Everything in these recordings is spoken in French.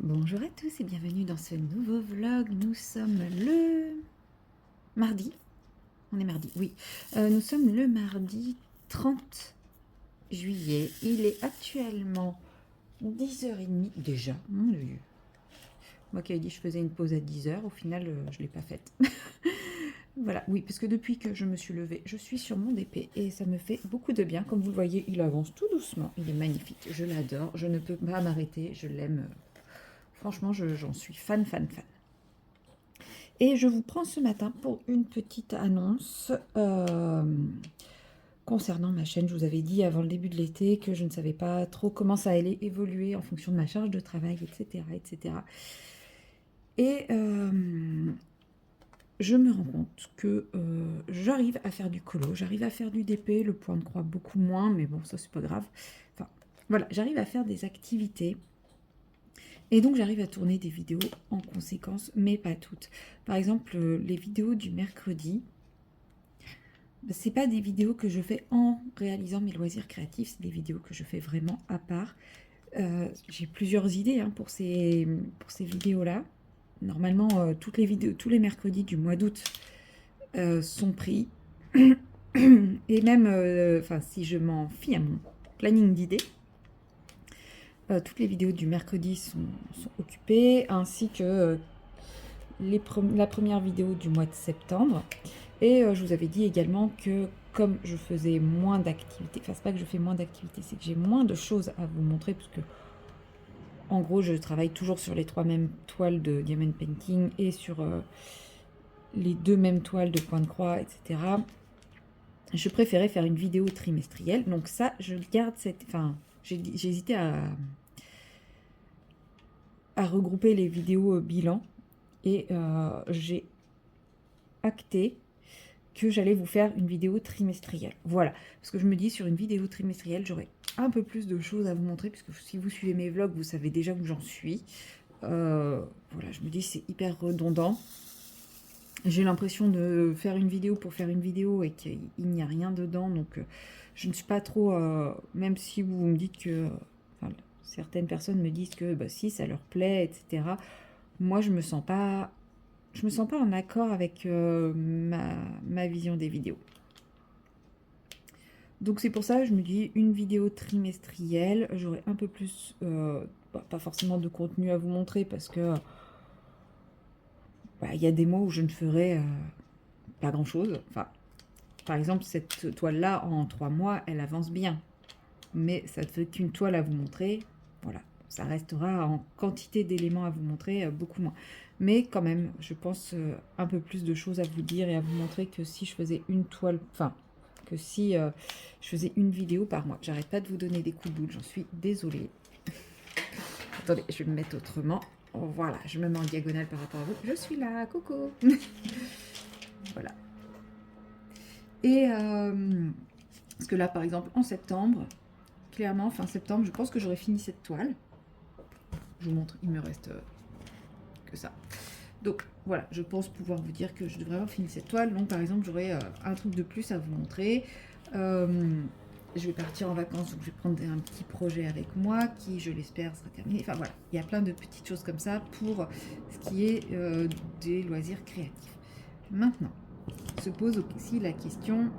Bonjour à tous et bienvenue dans ce nouveau vlog. Nous sommes le mardi. On est mardi, oui. Nous sommes le mardi 30 juillet. Il est actuellement 10h30 déjà. Mon Dieu. Moi qui avais dit que je faisais une pause à 10h, au final je ne l'ai pas faite. Voilà, oui, parce que depuis que je me suis levée, je suis sur mon DP et ça me fait beaucoup de bien. Comme vous le voyez, il avance tout doucement. Il est magnifique, je l'adore, je ne peux pas m'arrêter, je l'aime. Franchement, j'en suis fan. Et je vous prends ce matin pour une petite annonce concernant ma chaîne. Je vous avais dit avant le début de l'été que je ne savais pas trop comment ça allait évoluer en fonction de ma charge de travail, etc. Et je me rends compte que j'arrive à faire du colo, j'arrive à faire du DP, le point de croix beaucoup moins, mais bon, ça c'est pas grave. Enfin, voilà, j'arrive à faire des activités. Et donc j'arrive à tourner des vidéos en conséquence, mais pas toutes. Par exemple, les vidéos du mercredi, c'est pas des vidéos que je fais en réalisant mes loisirs créatifs, c'est des vidéos que je fais vraiment à part. J'ai plusieurs idées pour ces vidéos-là. Normalement, toutes les vidéos, tous les mercredis du mois d'août sont pris. Et même, si je m'en fie à mon planning d'idées, toutes les vidéos du mercredi sont occupées, ainsi que la première vidéo du mois de septembre. Et je vous avais dit également que comme je faisais moins d'activités, enfin c'est pas que je fais moins d'activités, c'est que j'ai moins de choses à vous montrer, parce que en gros je travaille toujours sur les 3 mêmes toiles de Diamond Painting et sur les 2 mêmes toiles de point de croix, etc. Je préférais faire une vidéo trimestrielle, donc ça je garde cette... Enfin, j'ai hésité à regrouper les vidéos bilan, et j'ai acté que j'allais vous faire une vidéo trimestrielle. Voilà, parce que je me dis, sur une vidéo trimestrielle, j'aurai un peu plus de choses à vous montrer, puisque si vous suivez mes vlogs, vous savez déjà où j'en suis. Voilà, je me dis, c'est hyper redondant. J'ai l'impression de faire une vidéo pour faire une vidéo et qu'il n'y a rien dedans, donc je ne suis pas trop... même si vous me dites que... Enfin, certaines personnes me disent que bah, si, ça leur plaît, etc. Moi, je me sens pas en accord avec ma vision des vidéos. Donc c'est pour ça que je me dis une vidéo trimestrielle, j'aurai un peu plus, pas forcément de contenu à vous montrer, parce que il y a des mois où je ne ferai pas grand chose. Enfin, par exemple, cette toile-là, en 3 mois, elle avance bien. Mais ça ne fait qu'une toile à vous montrer. Voilà, ça restera en quantité d'éléments à vous montrer, beaucoup moins. Mais quand même, je pense un peu plus de choses à vous dire et à vous montrer que si je faisais une toile... Enfin, que si je faisais une vidéo par mois. J'arrête pas de vous donner des coups de boule, j'en suis désolée. Attendez, je vais me mettre autrement. Oh, voilà, je me mets en diagonale par rapport à vous. Je suis là, coucou. Voilà. Et parce que là, par exemple, en septembre, clairement, fin septembre, je pense que j'aurai fini cette toile. Je vous montre, il me reste que ça. Donc voilà, je pense pouvoir vous dire que je devrais avoir fini cette toile. Donc par exemple, j'aurai un truc de plus à vous montrer. Je vais partir en vacances, donc je vais prendre un petit projet avec moi qui, je l'espère, sera terminé. Enfin voilà, il y a plein de petites choses comme ça pour ce qui est des loisirs créatifs. Maintenant, se pose aussi la question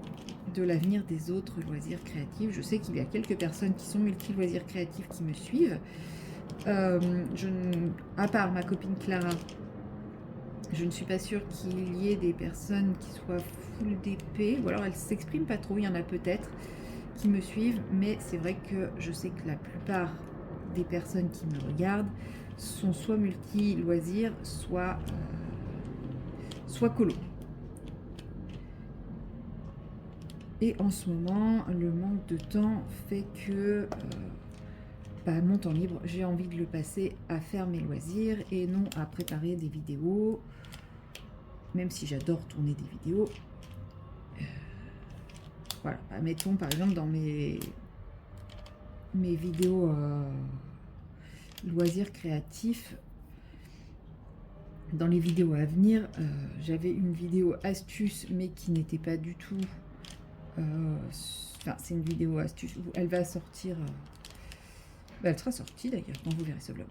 de l'avenir des autres loisirs créatifs. Je sais qu'il y a quelques personnes qui sont multi-loisirs créatifs qui me suivent. À part ma copine Clara, je ne suis pas sûre qu'il y ait des personnes qui soient full DP, ou alors elles ne s'expriment pas trop, il y en a peut-être qui me suivent, mais c'est vrai que je sais que la plupart des personnes qui me regardent sont soit multi-loisirs, soit colo. Et en ce moment, le manque de temps fait que mon temps libre, j'ai envie de le passer à faire mes loisirs et non à préparer des vidéos, même si j'adore tourner des vidéos. Voilà, mettons par exemple dans mes vidéos loisirs créatifs, dans les vidéos à venir, j'avais une vidéo astuce, mais qui n'était pas du tout... Enfin, c'est une vidéo astuce où elle va sortir... elle sera sortie d'ailleurs quand vous verrez ce vlog.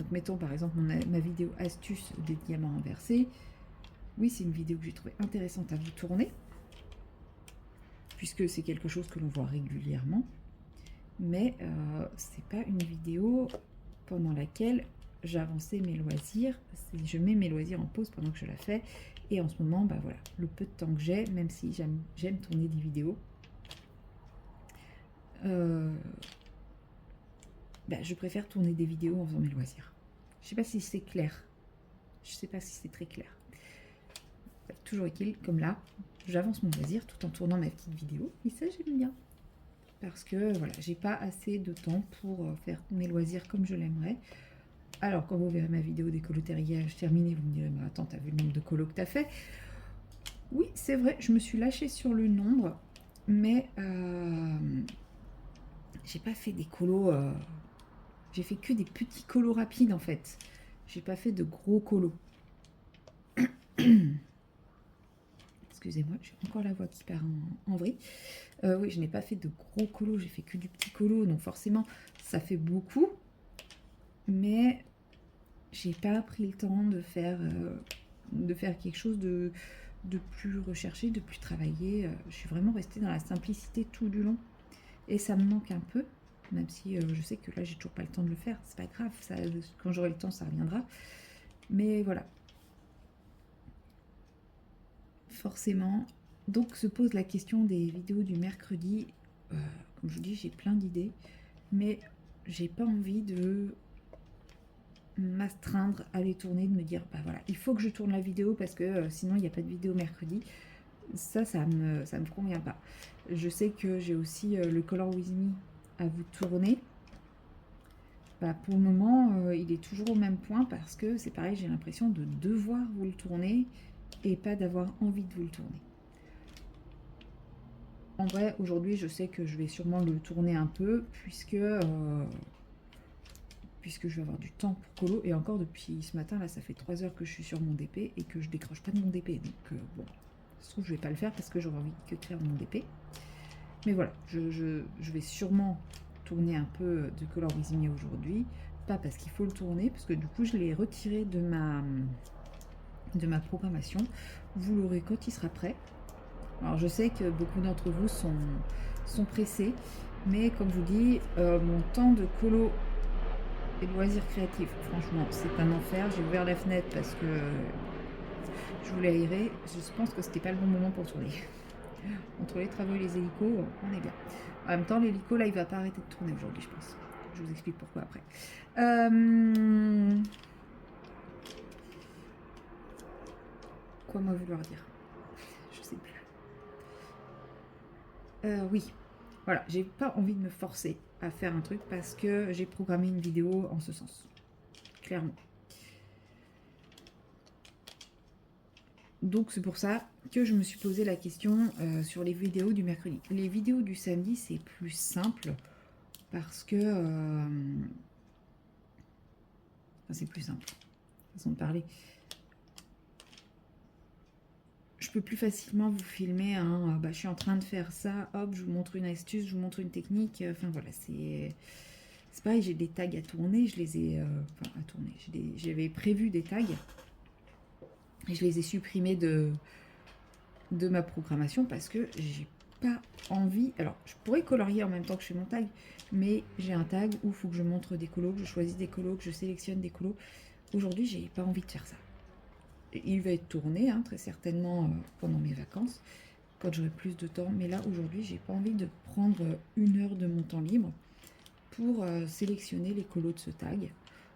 Donc mettons par exemple ma vidéo astuce des diamants inversés. Oui, c'est une vidéo que j'ai trouvée intéressante à vous tourner, puisque c'est quelque chose que l'on voit régulièrement. Mais c'est pas une vidéo pendant laquelle j'avançais mes loisirs. Je mets mes loisirs en pause pendant que je la fais. Et en ce moment, bah voilà, le peu de temps que j'ai, même si j'aime tourner des vidéos, bah, je préfère tourner des vidéos en faisant mes loisirs. Je sais pas si c'est clair. Je sais pas si c'est très clair. Toujours est-il, comme là, j'avance mon loisir tout en tournant ma petite vidéo. Et ça, j'aime bien. Parce que voilà, j'ai pas assez de temps pour faire mes loisirs comme je l'aimerais. Alors, quand vous verrez ma vidéo des colos terriers terminée, vous me direz, mais attends, t'as vu le nombre de colos que t'as fait? Oui, c'est vrai, je me suis lâchée sur le nombre, mais j'ai pas fait des colos. J'ai fait que des petits colos rapides en fait. J'ai pas fait de gros colos. Excusez-moi, j'ai encore la voix qui part en vrille. Oui, je n'ai pas fait de gros colos, j'ai fait que du petit colo, donc forcément ça fait beaucoup, mais j'ai pas pris le temps de faire quelque chose de plus recherché, de plus travaillé. Je suis vraiment restée dans la simplicité tout du long, et ça me manque un peu, même si je sais que là j'ai toujours pas le temps de le faire. C'est pas grave, ça, quand j'aurai le temps ça reviendra, mais voilà. Forcément, donc se pose la question des vidéos du mercredi. Comme je vous dis, j'ai plein d'idées, mais j'ai pas envie de m'astreindre à les tourner, de me dire bah voilà, il faut que je tourne la vidéo parce que sinon il n'y a pas de vidéo mercredi. Ça me convient pas. Je sais que j'ai aussi le Color With Me à vous tourner. Bah, pour le moment, il est toujours au même point parce que c'est pareil, j'ai l'impression de devoir vous le tourner et pas d'avoir envie de vous le tourner. En vrai, aujourd'hui, je sais que je vais sûrement le tourner un peu puisque je vais avoir du temps pour colo. Et encore depuis ce matin, là, ça fait 3 heures que je suis sur mon DP et que je décroche pas de mon DP. Donc bon, ça se trouve, je vais pas le faire parce que j'aurai envie que de faire mon DP. Mais voilà, je vais sûrement tourner un peu de Color With Me aujourd'hui. Pas parce qu'il faut le tourner, parce que du coup, je l'ai retiré de ma programmation. Vous l'aurez quand il sera prêt. Alors je sais que beaucoup d'entre vous sont pressés, mais comme je vous dis, mon temps de colo et de loisirs créatifs, franchement, c'est un enfer. J'ai ouvert la fenêtre parce que je voulais aérer. Je pense que c'était pas le bon moment pour tourner. Entre les travaux et les hélicos, on est bien. En même temps, l'hélico, là, il va pas arrêter de tourner aujourd'hui, je pense. Je vous explique pourquoi après. Quoi moi vouloir dire? Je sais plus. Oui, voilà, j'ai pas envie de me forcer à faire un truc parce que j'ai programmé une vidéo en ce sens, clairement. Donc c'est pour ça que je me suis posé la question sur les vidéos du mercredi. Les vidéos du samedi, c'est plus simple parce que... Enfin, c'est plus simple, façon de parler. Je peux plus facilement vous filmer je suis en train de faire ça, hop, je vous montre une astuce, je vous montre une technique, enfin voilà, c'est pareil, j'ai des tags à tourner, je les ai, à tourner, j'avais prévu des tags, et je les ai supprimés de ma programmation parce que j'ai pas envie, alors je pourrais colorier en même temps que je fais mon tag, mais j'ai un tag où il faut que je montre des colos, que je choisisse des colos, que je sélectionne des colos. Aujourd'hui, j'ai pas envie de faire ça. Il va être tourné, très certainement, pendant mes vacances, quand j'aurai plus de temps. Mais là, aujourd'hui, j'ai pas envie de prendre 1 heure de mon temps libre pour sélectionner les colos de ce tag.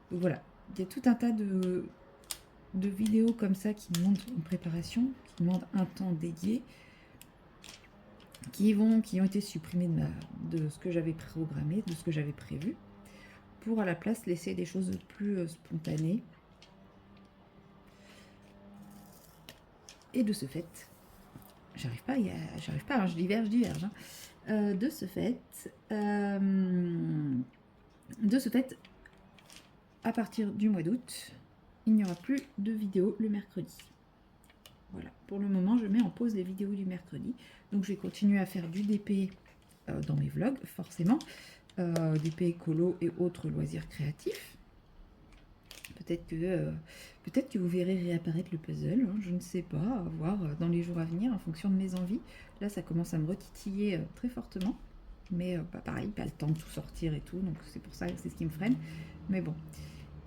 Donc voilà, il y a tout un tas de vidéos comme ça qui demandent une préparation, qui demandent un temps dédié, qui ont été supprimées de ce que j'avais programmé, de ce que j'avais prévu, pour à la place laisser des choses plus spontanées. Et de ce fait, j'arrive pas, je diverge. De ce fait, à partir du mois d'août, il n'y aura plus de vidéos le mercredi. Voilà, pour le moment, je mets en pause les vidéos du mercredi. Donc, je vais continuer à faire du DP dans mes vlogs, forcément. DP, colo et autres loisirs créatifs. peut-être que vous verrez réapparaître le puzzle, hein, je ne sais pas, à voir dans les jours à venir en fonction de mes envies. Là, ça commence à me retitiller très fortement, mais pareil, pas le temps de tout sortir et tout, donc c'est pour ça que c'est ce qui me freine. Mais bon.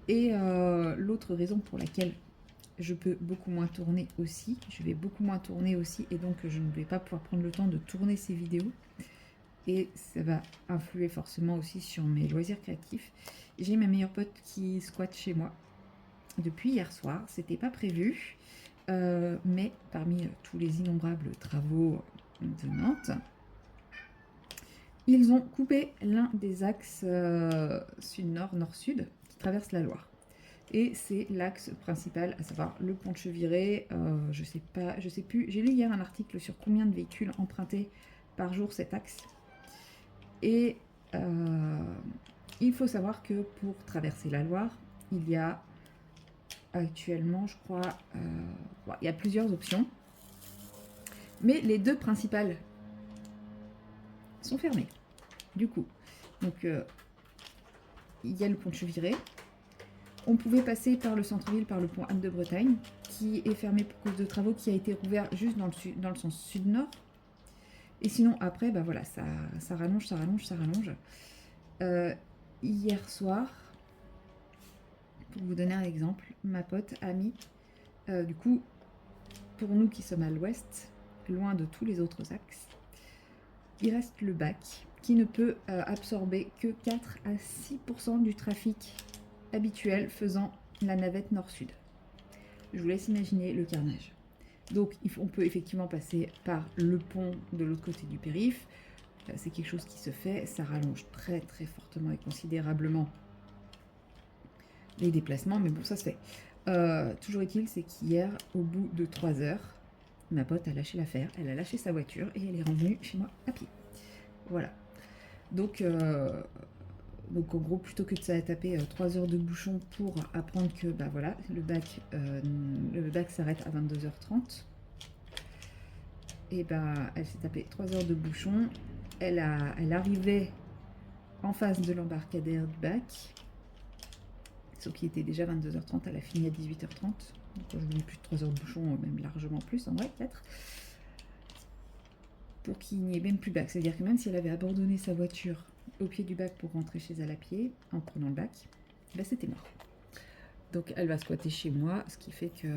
Et l'autre raison pour laquelle je peux beaucoup moins tourner aussi, je vais beaucoup moins tourner aussi, et donc je ne vais pas pouvoir prendre le temps de tourner ces vidéos, et ça va influer forcément aussi sur mes loisirs créatifs. J'ai ma meilleure pote qui squatte chez moi depuis hier soir, c'était pas prévu, mais parmi tous les innombrables travaux de Nantes, ils ont coupé l'un des axes sud-nord, nord-sud qui traverse la Loire. Et c'est l'axe principal, à savoir le pont de Cheviré. Je sais plus. J'ai lu hier un article sur combien de véhicules empruntaient par jour cet axe. Et il faut savoir que pour traverser la Loire, il y a actuellement, je crois, il y a plusieurs options. Mais les deux principales sont fermées. Du coup, donc il y a le pont de Cheviré. On pouvait passer par le centre-ville, par le pont Anne de Bretagne, qui est fermé pour cause de travaux, qui a été rouvert juste dans le sens sud-nord. Et sinon, après, bah voilà, ça rallonge, ça rallonge, ça rallonge. Hier soir, pour vous donner un exemple, ma pote a mis, du coup, pour nous qui sommes à l'ouest, loin de tous les autres axes, il reste le bac, qui ne peut absorber que 4 à 6% du trafic habituel faisant la navette nord-sud. Je vous laisse imaginer le carnage. Donc on peut effectivement passer par le pont de l'autre côté du périph'. C'est quelque chose qui se fait, ça rallonge très très fortement et considérablement les déplacements, mais bon, ça se fait. Toujours est-il, c'est qu'hier, au bout de 3 heures, ma pote a lâché l'affaire, elle a lâché sa voiture et elle est revenue chez moi à pied. Voilà. Donc en gros, plutôt que de ça taper 3 heures de bouchon pour apprendre que bah voilà, le bac s'arrête à 22h30, et bah elle s'est tapé 3 heures de bouchon. Elle arrivait en face de l'embarcadère du bac, sauf qu'il était déjà 22h30, elle a fini à 18h30. Donc je vous dis plus de 3 heures de bouchon, même largement plus en vrai peut-être. Pour qu'il n'y ait même plus de bac. C'est-à-dire que même si elle avait abandonné sa voiture au pied du bac pour rentrer chez elle à pied, en prenant le bac, bah c'était mort. Donc elle va squatter chez moi, ce qui fait que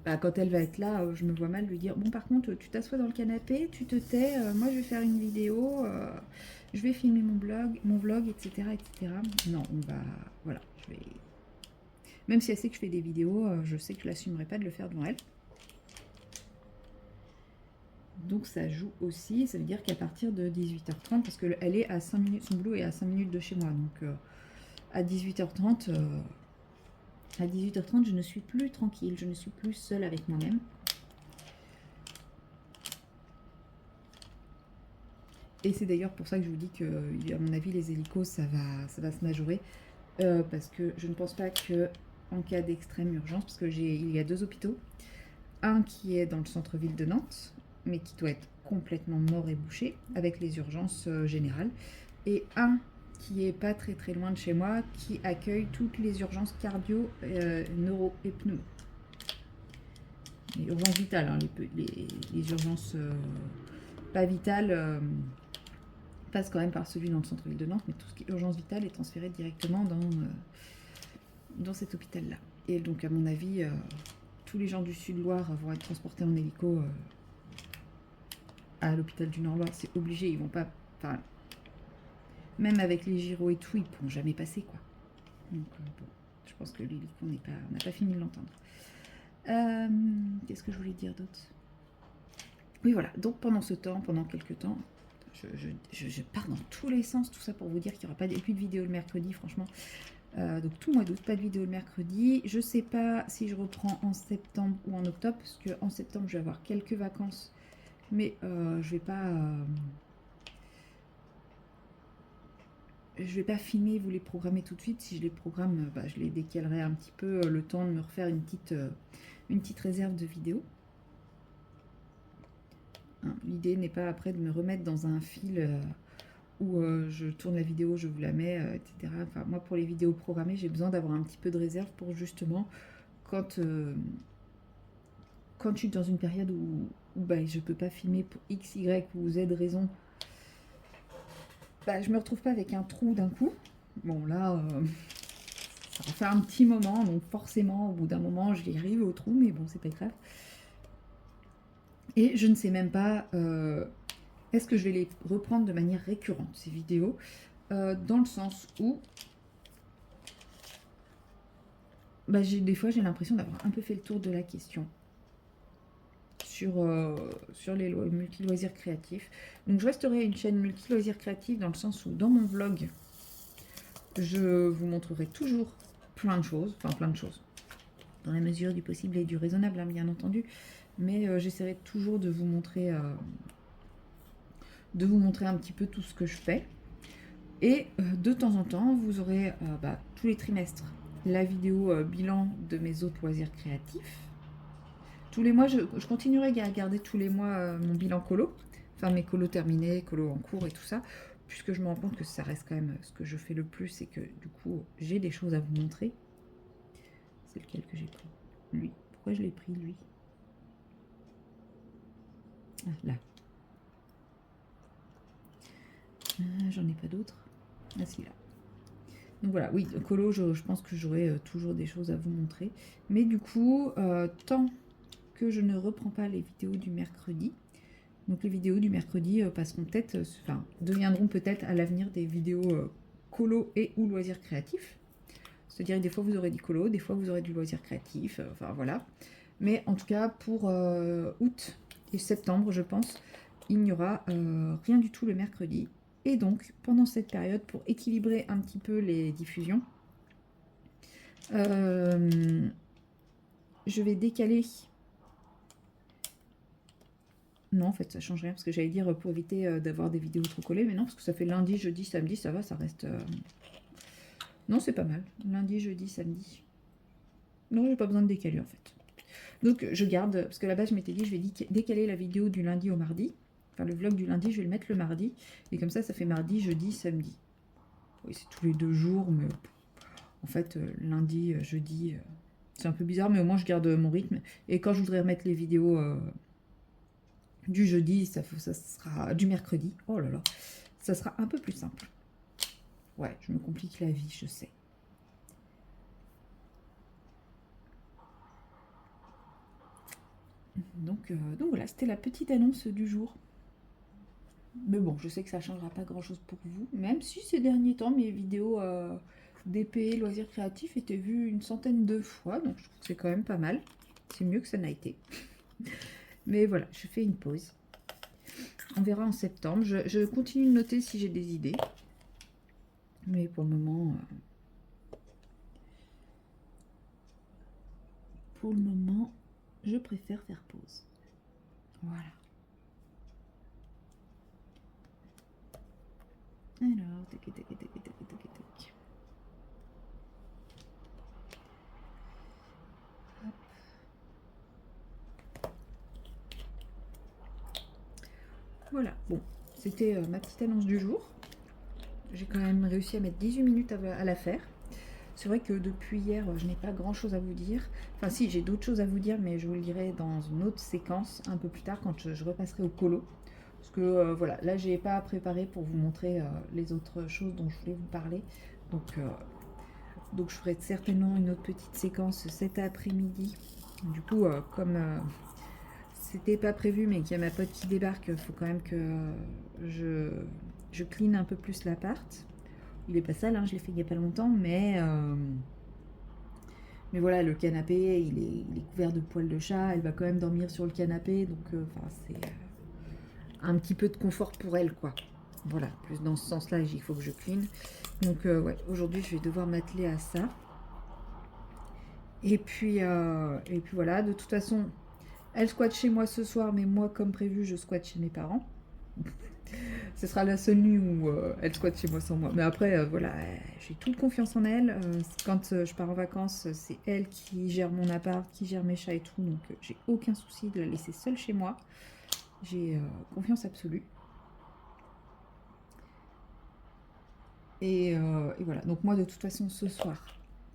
bah, quand elle va être là, je me vois mal lui dire « Bon, par contre, tu t'assois dans le canapé, tu te tais, moi je vais faire une vidéo, je vais filmer mon vlog, etc. etc. » Non, on va... Voilà, je vais... Même si elle sait que je fais des vidéos, je sais que je l'assumerai pas de le faire devant elle. Donc ça joue aussi, ça veut dire qu'à partir de 18h30, parce qu'elle est à 5 minutes, son boulot est à 5 minutes de chez moi, donc à 18h30, je ne suis plus tranquille, je ne suis plus seule avec moi-même. Et c'est d'ailleurs pour ça que je vous dis que, à mon avis, les hélicos, ça va se majorer, parce que je ne pense pas que en cas d'extrême urgence, parce que il y a 2 hôpitaux, un qui est dans le centre-ville de Nantes, mais qui doit être complètement mort et bouché, avec les urgences générales, et un qui est pas très très loin de chez moi, qui accueille toutes les urgences cardio, neuro et pneumo. Les urgences vitales, hein, les urgences pas vitales passent quand même par celui dans le centre-ville de Nantes, mais tout ce qui est urgence vitale est transféré directement dans cet hôpital-là. Et donc à mon avis, tous les gens du Sud-Loire vont être transportés en hélico à l'hôpital du Nord-Loire, c'est obligé, ils vont pas... Enfin, même avec les gyros et tout, ils pourront jamais passer, quoi. Donc, bon, je pense que l'hélico, on n'a pas fini de l'entendre. Qu'est-ce que je voulais dire d'autre? Oui, voilà, donc pendant ce temps, pendant quelques temps, je pars dans tous les sens, tout ça pour vous dire qu'il n'y aura plus de vidéo le mercredi, franchement. Donc tout le mois d'août, pas de vidéo le mercredi. Je sais pas si je reprends en septembre ou en octobre, parce qu'en septembre, je vais avoir quelques vacances, mais je vais pas filmer, vous les programmer tout de suite. Si je les programme, bah, je les décalerai un petit peu, le temps de me refaire une petite réserve de vidéos. Hein, l'idée n'est pas après de me remettre dans un fil où je tourne la vidéo, je vous la mets, etc. Enfin, moi, pour les vidéos programmées, j'ai besoin d'avoir un petit peu de réserve pour justement, quand, quand je suis dans une période où bah, je ne peux pas filmer pour X, Y ou Z raison, bah, je me retrouve pas avec un trou d'un coup. Bon, là, ça va faire un petit moment, donc forcément, au bout d'un moment, je vais arriver au trou, mais bon, c'est pas grave. Et je ne sais même pas, est-ce que je vais les reprendre de manière récurrente, ces vidéos, dans le sens où, bah, des fois, j'ai l'impression d'avoir un peu fait le tour de la question sur les multi-loisirs créatifs. Donc, je resterai une chaîne multi-loisirs créatifs dans le sens où, dans mon vlog, je vous montrerai toujours plein de choses, enfin plein de choses, dans la mesure du possible et du raisonnable, hein, bien entendu, mais j'essaierai toujours de vous montrer un petit peu tout ce que je fais. Et de temps en temps, vous aurez tous les trimestres la vidéo bilan de mes autres loisirs créatifs. Tous les mois, je continuerai à garder tous les mois mon bilan colo, enfin mes colos terminés, colos en cours et tout ça, puisque je me rends compte que ça reste quand même ce que je fais le plus et que du coup, j'ai des choses à vous montrer. C'est lequel que j'ai pris? Lui. Pourquoi je l'ai pris, lui? Ah, là. J'en ai pas d'autres. Ah, si, là. Donc voilà, oui, colo, je pense que j'aurai toujours des choses à vous montrer. Mais du coup, tant que je ne reprends pas les vidéos du mercredi, donc les vidéos du mercredi passeront peut-être, enfin, deviendront peut-être à l'avenir des vidéos colo et ou loisirs créatifs. C'est-à-dire des fois vous aurez du colo, des fois vous aurez du loisir créatif, enfin voilà. Mais en tout cas, pour août et septembre, je pense, il n'y aura rien du tout le mercredi. Et donc, pendant cette période, pour équilibrer un petit peu les diffusions, je vais décaler. Non, en fait, ça change rien, parce que j'allais dire pour éviter d'avoir des vidéos trop collées, mais non, parce que ça fait lundi, jeudi, samedi, ça va, ça reste... Non, c'est pas mal. Lundi, jeudi, samedi. Non, j'ai pas besoin de décaler, en fait. Donc, je garde, parce que là-bas, je m'étais dit, je vais décaler la vidéo du lundi au mardi. Enfin, le vlog du lundi, je vais le mettre le mardi. Et comme ça fait mardi, jeudi, samedi. Oui, c'est tous les 2 jours, mais en fait, lundi, jeudi, c'est un peu bizarre, mais au moins, je garde mon rythme. Et quand je voudrais remettre les vidéos du jeudi, ça sera du mercredi. Oh là là, ça sera un peu plus simple. Ouais, je me complique la vie, je sais. Donc voilà, c'était la petite annonce du jour. Mais bon, je sais que ça ne changera pas grand-chose pour vous, même si ces derniers temps, mes vidéos d'épée, loisirs créatifs étaient vues une centaine de fois, donc je trouve que c'est quand même pas mal. C'est mieux que ça n'a été. Mais voilà, je fais une pause. On verra en septembre. Je continue de noter si j'ai des idées. Mais pour le moment, je préfère faire pause. Voilà. Alors, tac, tac, tac, tac, tac, tac, tac. Voilà, bon, c'était ma petite annonce du jour. J'ai quand même réussi à mettre 18 minutes à la faire. C'est vrai que depuis hier, je n'ai pas grand chose à vous dire. Enfin si, j'ai d'autres choses à vous dire, mais je vous le dirai dans une autre séquence, un peu plus tard, quand je repasserai au colo. Parce que voilà, là, j'ai pas préparé pour vous montrer les autres choses dont je voulais vous parler. Donc je ferai certainement une autre petite séquence cet après-midi. Du coup, comme c'était pas prévu, mais qu'il y a ma pote qui débarque, il faut quand même que je clean un peu plus l'appart. Il est pas sale, hein, je l'ai fait il y a pas longtemps, mais voilà, le canapé, il est couvert de poils de chat. Elle va quand même dormir sur le canapé, donc c'est un petit peu de confort pour elle, quoi. Voilà, plus dans ce sens-là, il faut que je clean. Donc ouais, aujourd'hui, je vais devoir m'atteler à ça. Et puis voilà, de toute façon, elle squatte chez moi ce soir, mais moi, comme prévu, je squatte chez mes parents. Ce sera la seule nuit où elle squatte chez moi sans moi. Mais après, voilà, j'ai toute confiance en elle. Quand je pars en vacances, c'est elle qui gère mon appart, qui gère mes chats et tout. Donc, j'ai aucun souci de la laisser seule chez moi. J'ai confiance absolue. Et voilà, donc moi de toute façon ce soir,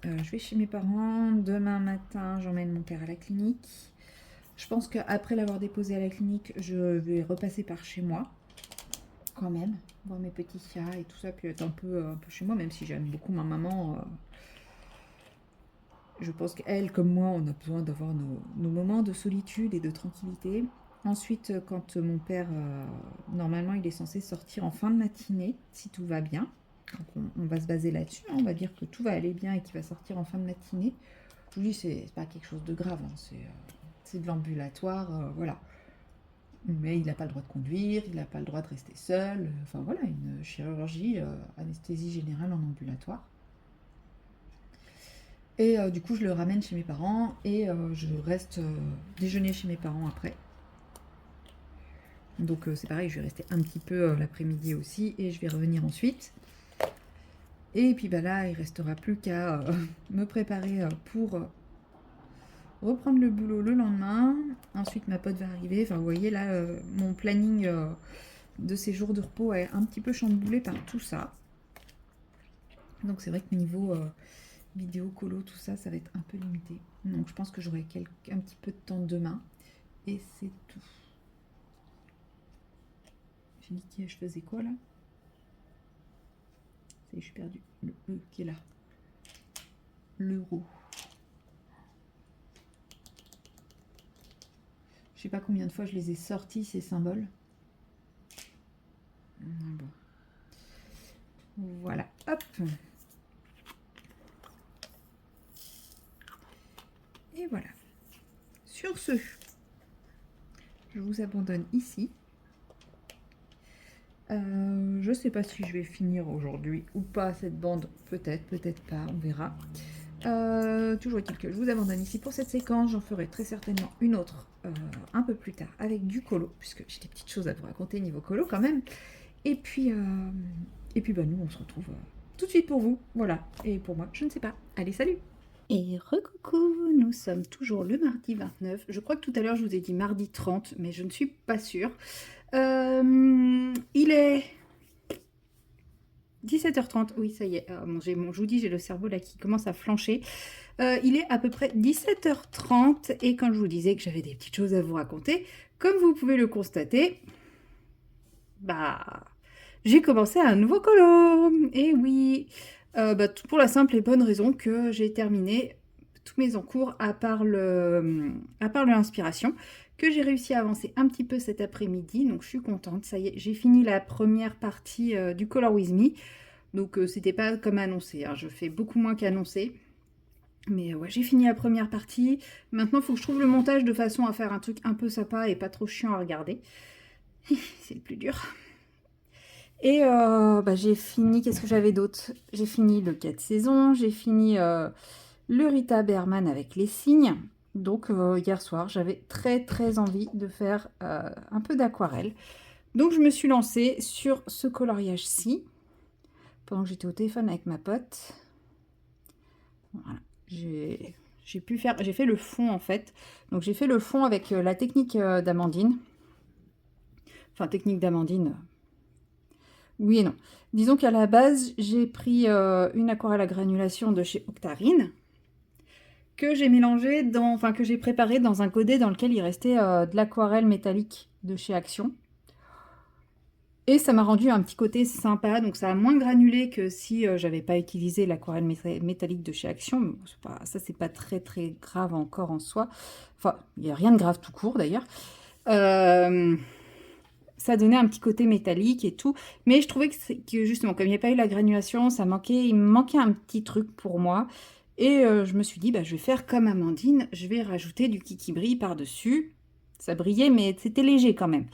je vais chez mes parents. Demain matin, j'emmène mon père à la clinique. Je pense qu'après l'avoir déposé à la clinique, je vais repasser par chez moi, quand même, voir mes petits chats et tout ça, puis être un peu chez moi, même si j'aime beaucoup ma maman. Je pense qu'elle, comme moi, on a besoin d'avoir nos moments de solitude et de tranquillité. Ensuite, quand mon père, normalement, il est censé sortir en fin de matinée, si tout va bien. Donc on va se baser là-dessus, hein. On va dire que tout va aller bien et qu'il va sortir en fin de matinée. Je vous dis, c'est pas quelque chose de grave, hein. C'est de l'ambulatoire, voilà. Mais il n'a pas le droit de conduire, il n'a pas le droit de rester seul. Enfin voilà, une chirurgie, anesthésie générale en ambulatoire. Et du coup, je le ramène chez mes parents et je reste déjeuner chez mes parents après. Donc c'est pareil, je vais rester un petit peu l'après-midi aussi et je vais revenir ensuite. Et puis bah là, il restera plus qu'à me préparer pour reprendre le boulot le lendemain. Ensuite, ma pote va arriver. Enfin, vous voyez là, mon planning de ces jours de repos est un petit peu chamboulé par tout ça. Donc c'est vrai que niveau vidéo, colo, tout ça, ça va être un peu limité. Donc je pense que j'aurai un petit peu de temps demain. Et c'est tout. J'ai dit que je faisais quoi là? Ça y est, je suis perdue. Le E qui est là. L'euro. Je sais pas combien de fois je les ai sortis ces symboles. Bon. Voilà, hop. Et voilà. Sur ce, je vous abandonne ici. Je sais pas si je vais finir aujourd'hui ou pas cette bande. Peut-être, peut-être pas, on verra. Toujours est-il que je vous abandonne ici pour cette séquence. J'en ferai très certainement une autre un peu plus tard avec du colo, puisque j'ai des petites choses à vous raconter niveau colo quand même. Et puis bah, nous, on se retrouve tout de suite pour vous. Voilà. Et pour moi, je ne sais pas. Allez, salut! Et recoucou, nous sommes toujours le mardi 29. Je crois que tout à l'heure, je vous ai dit mardi 30, mais je ne suis pas sûre. Il est 17h30. Oui, ça y est. Bon, je vous dis, j'ai le cerveau là qui commence à flancher. Il est à peu près 17h30. Et quand je vous disais que j'avais des petites choses à vous raconter, comme vous pouvez le constater, bah, j'ai commencé un nouveau colo. Et oui, pour la simple et bonne raison que j'ai terminé tous mes encours à part l'inspiration, que j'ai réussi à avancer un petit peu cet après-midi. Donc je suis contente, ça y est, j'ai fini la première partie du Color With Me. Donc c'était pas comme annoncé, hein. Je fais beaucoup moins qu'annoncé. Mais ouais, j'ai fini la première partie. Maintenant, il faut que je trouve le montage de façon à faire un truc un peu sympa et pas trop chiant à regarder. C'est le plus dur. Et j'ai fini, qu'est-ce que j'avais d'autre? J'ai fini le 4 saisons, j'ai fini le Rita Berman avec les signes. Donc hier soir, j'avais très très envie de faire un peu d'aquarelle. Donc je me suis lancée sur ce coloriage-ci, pendant que j'étais au téléphone avec ma pote. Voilà, j'ai fait le fond en fait. Donc j'ai fait le fond avec la technique d'Amandine. Enfin, technique d'Amandine... Oui et non. Disons qu'à la base, j'ai pris une aquarelle à granulation de chez Octarine, que j'ai mélangé que j'ai préparé dans un godet dans lequel il restait de l'aquarelle métallique de chez Action. Et ça m'a rendu un petit côté sympa, donc ça a moins granulé que si j'avais pas utilisé l'aquarelle métallique de chez Action. Mais bon, ça, c'est pas très très grave encore en soi. Enfin, il n'y a rien de grave tout court d'ailleurs. Ça donnait un petit côté métallique et tout. Mais je trouvais que justement, comme il n'y a pas eu la granulation, il me manquait un petit truc pour moi. Et je me suis dit, je vais faire comme Amandine, je vais rajouter du Kiki Brille par-dessus. Ça brillait, mais c'était léger quand même.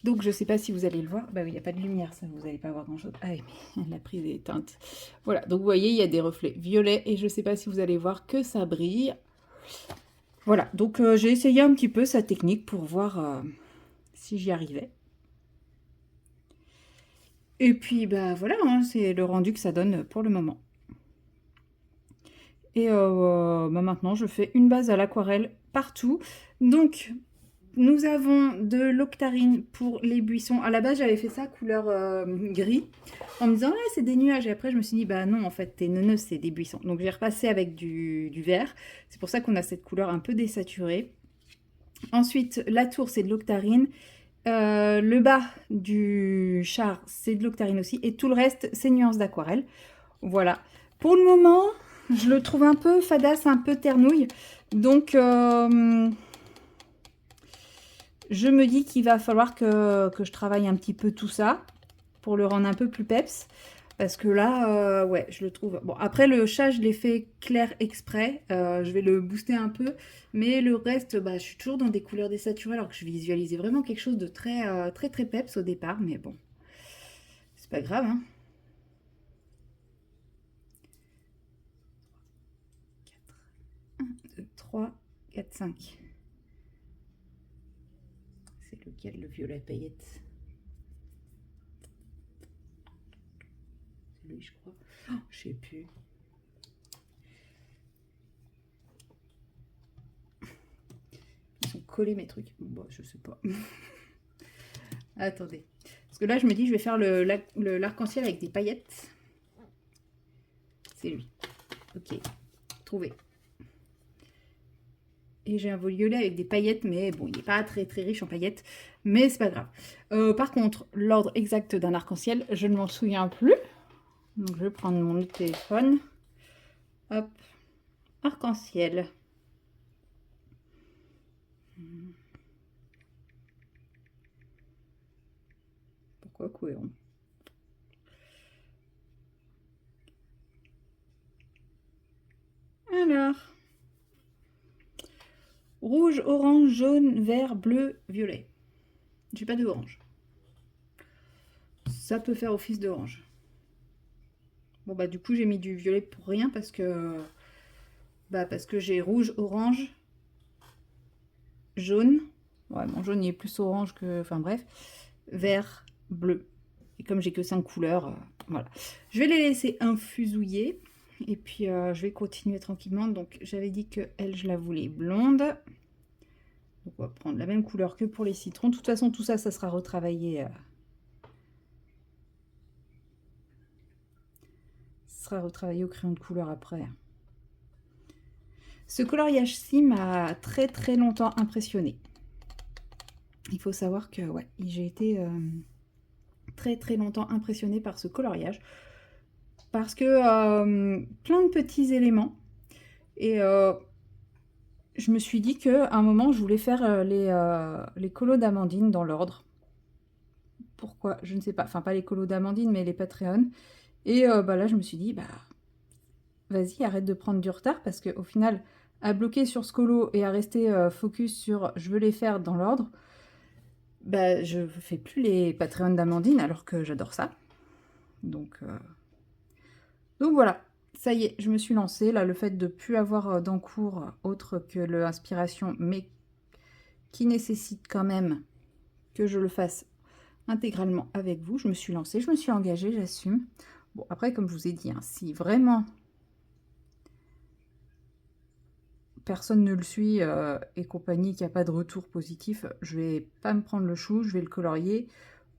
Donc je ne sais pas si vous allez le voir. Bah oui, il n'y a pas de lumière, ça, vous n'allez pas voir grand-chose. Ah oui, mais la prise est éteinte. Voilà, donc vous voyez, il y a des reflets violets. Et je ne sais pas si vous allez voir que ça brille. Voilà, donc j'ai essayé un petit peu sa technique pour voir si j'y arrivais. Et puis, voilà, hein, c'est le rendu que ça donne pour le moment. Et maintenant, je fais une base à l'aquarelle partout. Donc, nous avons de l'octarine pour les buissons. À la base, j'avais fait ça couleur gris, en me disant, ouais, c'est des nuages. Et après, je me suis dit, bah non, en fait, tes neuneux, c'est des buissons. Donc, j'ai repassé avec du vert. C'est pour ça qu'on a cette couleur un peu désaturée. Ensuite, la tour, c'est de l'octarine. Le bas du char, c'est de l'octarine aussi. Et tout le reste, c'est nuances d'aquarelle. Voilà. Pour le moment, je le trouve un peu fadasse, un peu ternouille. Donc, je me dis qu'il va falloir que je travaille un petit peu tout ça pour le rendre un peu plus peps. Parce que là, ouais, je le trouve... Bon, après, le chat, je l'ai fait clair exprès. Je vais le booster un peu. Mais le reste, bah, je suis toujours dans des couleurs désaturées alors que je visualisais vraiment quelque chose de très, très, très peps au départ. Mais bon, c'est pas grave, hein. 1, 2, 3, 4, 5. C'est lequel, le violet paillette? C'est lui, je crois. Oh, je sais plus. Ils sont collés, mes trucs. Bon, je sais pas. Attendez. Parce que là, je me dis, je vais faire l'arc-en-ciel avec des paillettes. C'est lui. Ok. Trouvé. Et j'ai un violet avec des paillettes, mais bon, il n'est pas très très riche en paillettes. Mais c'est pas grave. Par contre, l'ordre exact d'un arc-en-ciel, je ne m'en souviens plus. Donc, je vais prendre mon autre téléphone. Hop. Arc-en-ciel. Pourquoi cohérent? Alors, rouge, orange, jaune, vert, bleu, violet. J'ai pas de orange. Ça peut faire office d'orange. Bon bah du coup j'ai mis du violet pour rien parce que j'ai rouge, orange, jaune. Ouais, mon jaune il est plus orange que, enfin bref, vert, bleu. Et comme j'ai que 5 couleurs, voilà. Je vais les laisser infusouiller. Et puis je vais continuer tranquillement. Donc j'avais dit que elle, je la voulais blonde. Donc on va prendre la même couleur que pour les citrons. De toute façon, tout ça, ça sera retravaillé. Ça sera retravaillé au crayon de couleur après. Ce coloriage-ci m'a très très longtemps impressionné. Il faut savoir que ouais, j'ai été très très longtemps impressionnée par ce coloriage. Parce que plein de petits éléments. Et je me suis dit qu'à un moment, je voulais faire les colos d'Amandine dans l'ordre. Pourquoi? Je ne sais pas. Enfin, pas les colos d'Amandine, mais les Patreon. Et bah, là, je me suis dit, bah, vas-y, arrête de prendre du retard. Parce qu'au final, à bloquer sur ce colo et à rester focus sur je veux les faire dans l'ordre, bah, je fais plus les Patreon d'Amandine alors que j'adore ça. Donc voilà. Ça y est, je me suis lancée. Là, le fait de ne plus avoir d'encours autre que l'inspiration, mais qui nécessite quand même que je le fasse intégralement avec vous. Je me suis lancée, je me suis engagée, j'assume. Bon, après, comme je vous ai dit, hein, si vraiment personne ne le suit et compagnie, qu'il n'y a pas de retour positif, je vais pas me prendre le chou, je vais le colorier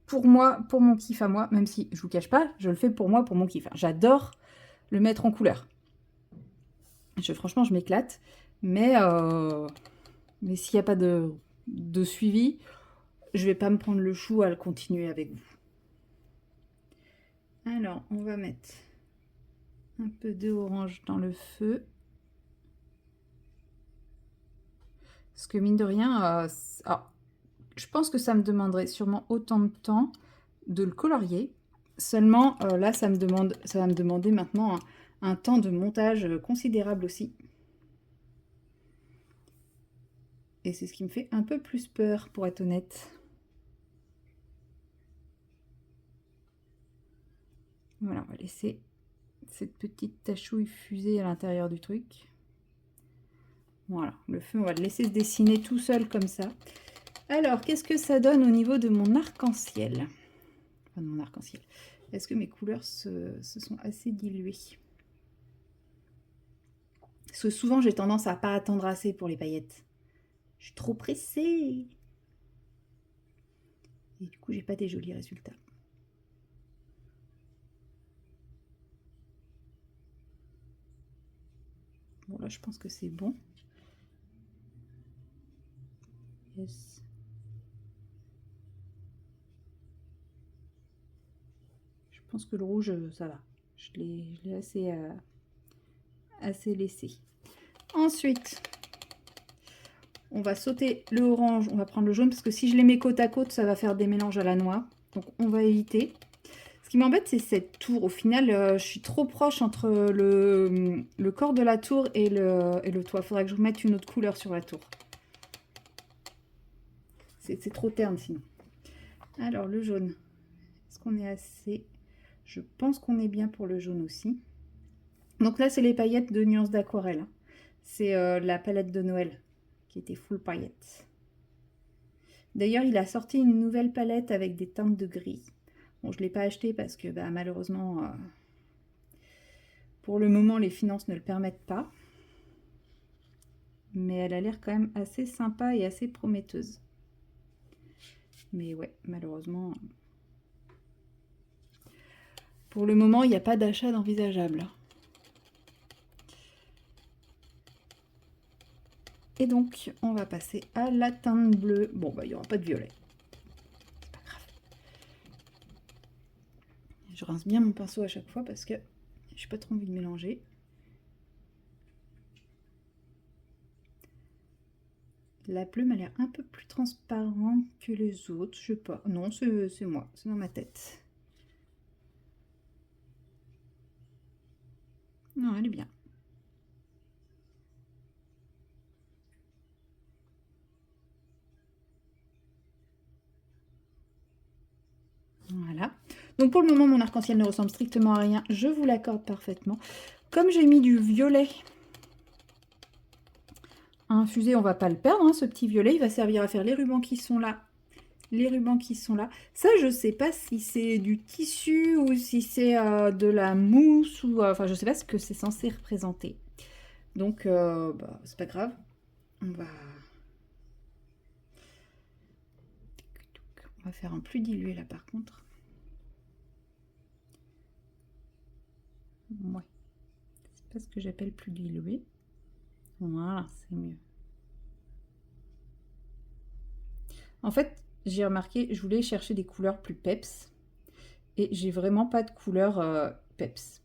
pour moi, pour mon kiff à moi, même si je vous cache pas, je le fais pour moi, pour mon kiff. J'adore le mettre en couleur. Franchement, je m'éclate, mais s'il n'y a pas de suivi, je vais pas me prendre le chou à le continuer avec vous. Alors, on va mettre un peu d'orange dans le feu. Parce que mine de rien, je pense que ça me demanderait sûrement autant de temps de le colorier. Seulement, là, ça va me demander maintenant un temps de montage considérable aussi. Et c'est ce qui me fait un peu plus peur, pour être honnête. Voilà, on va laisser cette petite tachouille fusée à l'intérieur du truc. Voilà, le feu, on va le laisser se dessiner tout seul comme ça. Alors, qu'est-ce que ça donne au niveau de mon arc-en-ciel? Enfin, de mon arc-en-ciel. Est-ce que mes couleurs se sont assez diluées? Parce que souvent, j'ai tendance à pas attendre assez pour les paillettes. Je suis trop pressée. Et du coup, j'ai pas des jolis résultats. Bon, là, je pense que c'est bon. Yes. Je pense que le rouge, ça va. Je l'ai assez laissé. Ensuite, on va sauter le orange, on va prendre le jaune, parce que si je les mets côte à côte, ça va faire des mélanges à la noix. Donc, on va éviter. Ce qui m'embête, c'est cette tour. Au final, je suis trop proche entre le corps de la tour et le toit. Il faudrait que je remette une autre couleur sur la tour. C'est trop terne sinon. Alors, le jaune. Est-ce qu'on est assez? Je pense qu'on est bien pour le jaune aussi. Donc là, c'est les paillettes de nuances d'aquarelle. C'est la palette de Noël qui était full paillettes. D'ailleurs, il a sorti une nouvelle palette avec des teintes de gris. Bon, je ne l'ai pas acheté parce que bah, malheureusement, pour le moment, les finances ne le permettent pas. Mais elle a l'air quand même assez sympa et assez prometteuse. Mais ouais, malheureusement, pour le moment, il n'y a pas d'achat d'envisageable. Et donc, on va passer à la teinte bleue. Bon, bah, il n'y aura pas de violet. C'est pas grave. Je rince bien mon pinceau à chaque fois parce que j'ai pas trop envie de mélanger. La bleue m'a l'air un peu plus transparente que les autres. Je sais pas. Non, c'est moi. C'est dans ma tête. Non, elle est bien. Voilà. Donc pour le moment, mon arc-en-ciel ne ressemble strictement à rien. Je vous l'accorde parfaitement. Comme j'ai mis du violet à infuser, on va pas le perdre, hein, ce petit violet. Il va servir à faire les rubans qui sont là. Les rubans qui sont là. Ça, je sais pas si c'est du tissu ou si c'est de la mousse ou... enfin, je sais pas ce que c'est censé représenter. Donc, bah, c'est pas grave. On va faire un plus dilué là par contre. Ouais. C'est pas ce que j'appelle plus dilué. Voilà, c'est mieux. En fait, j'ai remarqué, je voulais chercher des couleurs plus peps. Et j'ai vraiment pas de couleur peps.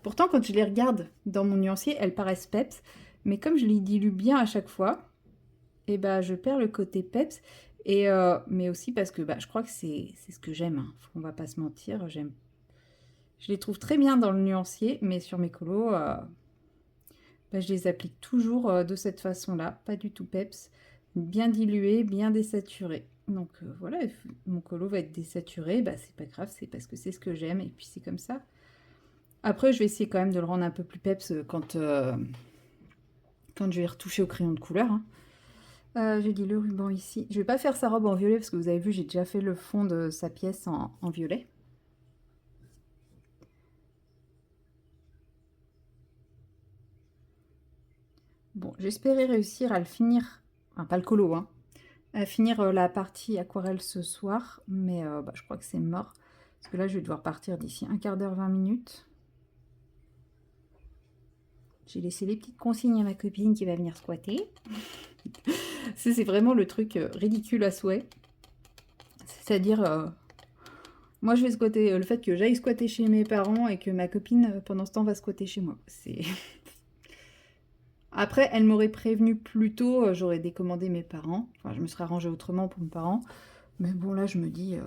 Pourtant, quand je les regarde dans mon nuancier, elles paraissent peps. Mais comme je les dilue bien à chaque fois, et bah, je perds le côté peps. Et, mais aussi parce que bah, je crois que c'est ce que j'aime. Hein. On va pas se mentir, j'aime. Je les trouve très bien dans le nuancier, mais sur mes colos, bah, je les applique toujours de cette façon-là. Pas du tout peps. Bien dilué, bien désaturé. Donc voilà, mon colo va être désaturé. Bah, c'est pas grave, c'est parce que c'est ce que j'aime. Et puis c'est comme ça. Après, je vais essayer quand même de le rendre un peu plus peps quand je vais retoucher au crayon de couleur. Hein. J'ai dit le ruban ici. Je vais pas faire sa robe en violet parce que vous avez vu, j'ai déjà fait le fond de sa pièce en violet. Bon, j'espérais réussir à le finir, enfin pas le colo, hein, à finir la partie aquarelle ce soir, mais bah, je crois que c'est mort. Parce que là, je vais devoir partir d'ici un quart d'heure, 20 minutes. J'ai laissé les petites consignes à ma copine qui va venir squatter. C'est vraiment le truc ridicule à souhait. C'est-à-dire, moi je vais squatter, le fait que j'aille squatter chez mes parents et que ma copine, pendant ce temps, va squatter chez moi. C'est... Après, elle m'aurait prévenu plus tôt, j'aurais décommandé mes parents. Enfin, je me serais arrangée autrement pour mes parents. Mais bon, là, je me dis,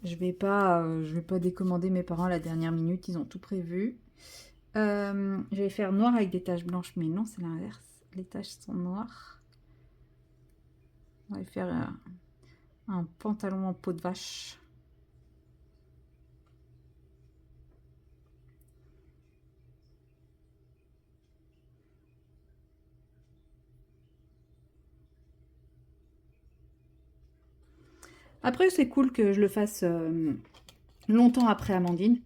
je vais pas décommander mes parents à la dernière minute, ils ont tout prévu. Je vais faire noir avec des taches blanches, mais non, c'est l'inverse. Les taches sont noires. On va faire un pantalon en peau de vache. Après, c'est cool que je le fasse longtemps après Amandine.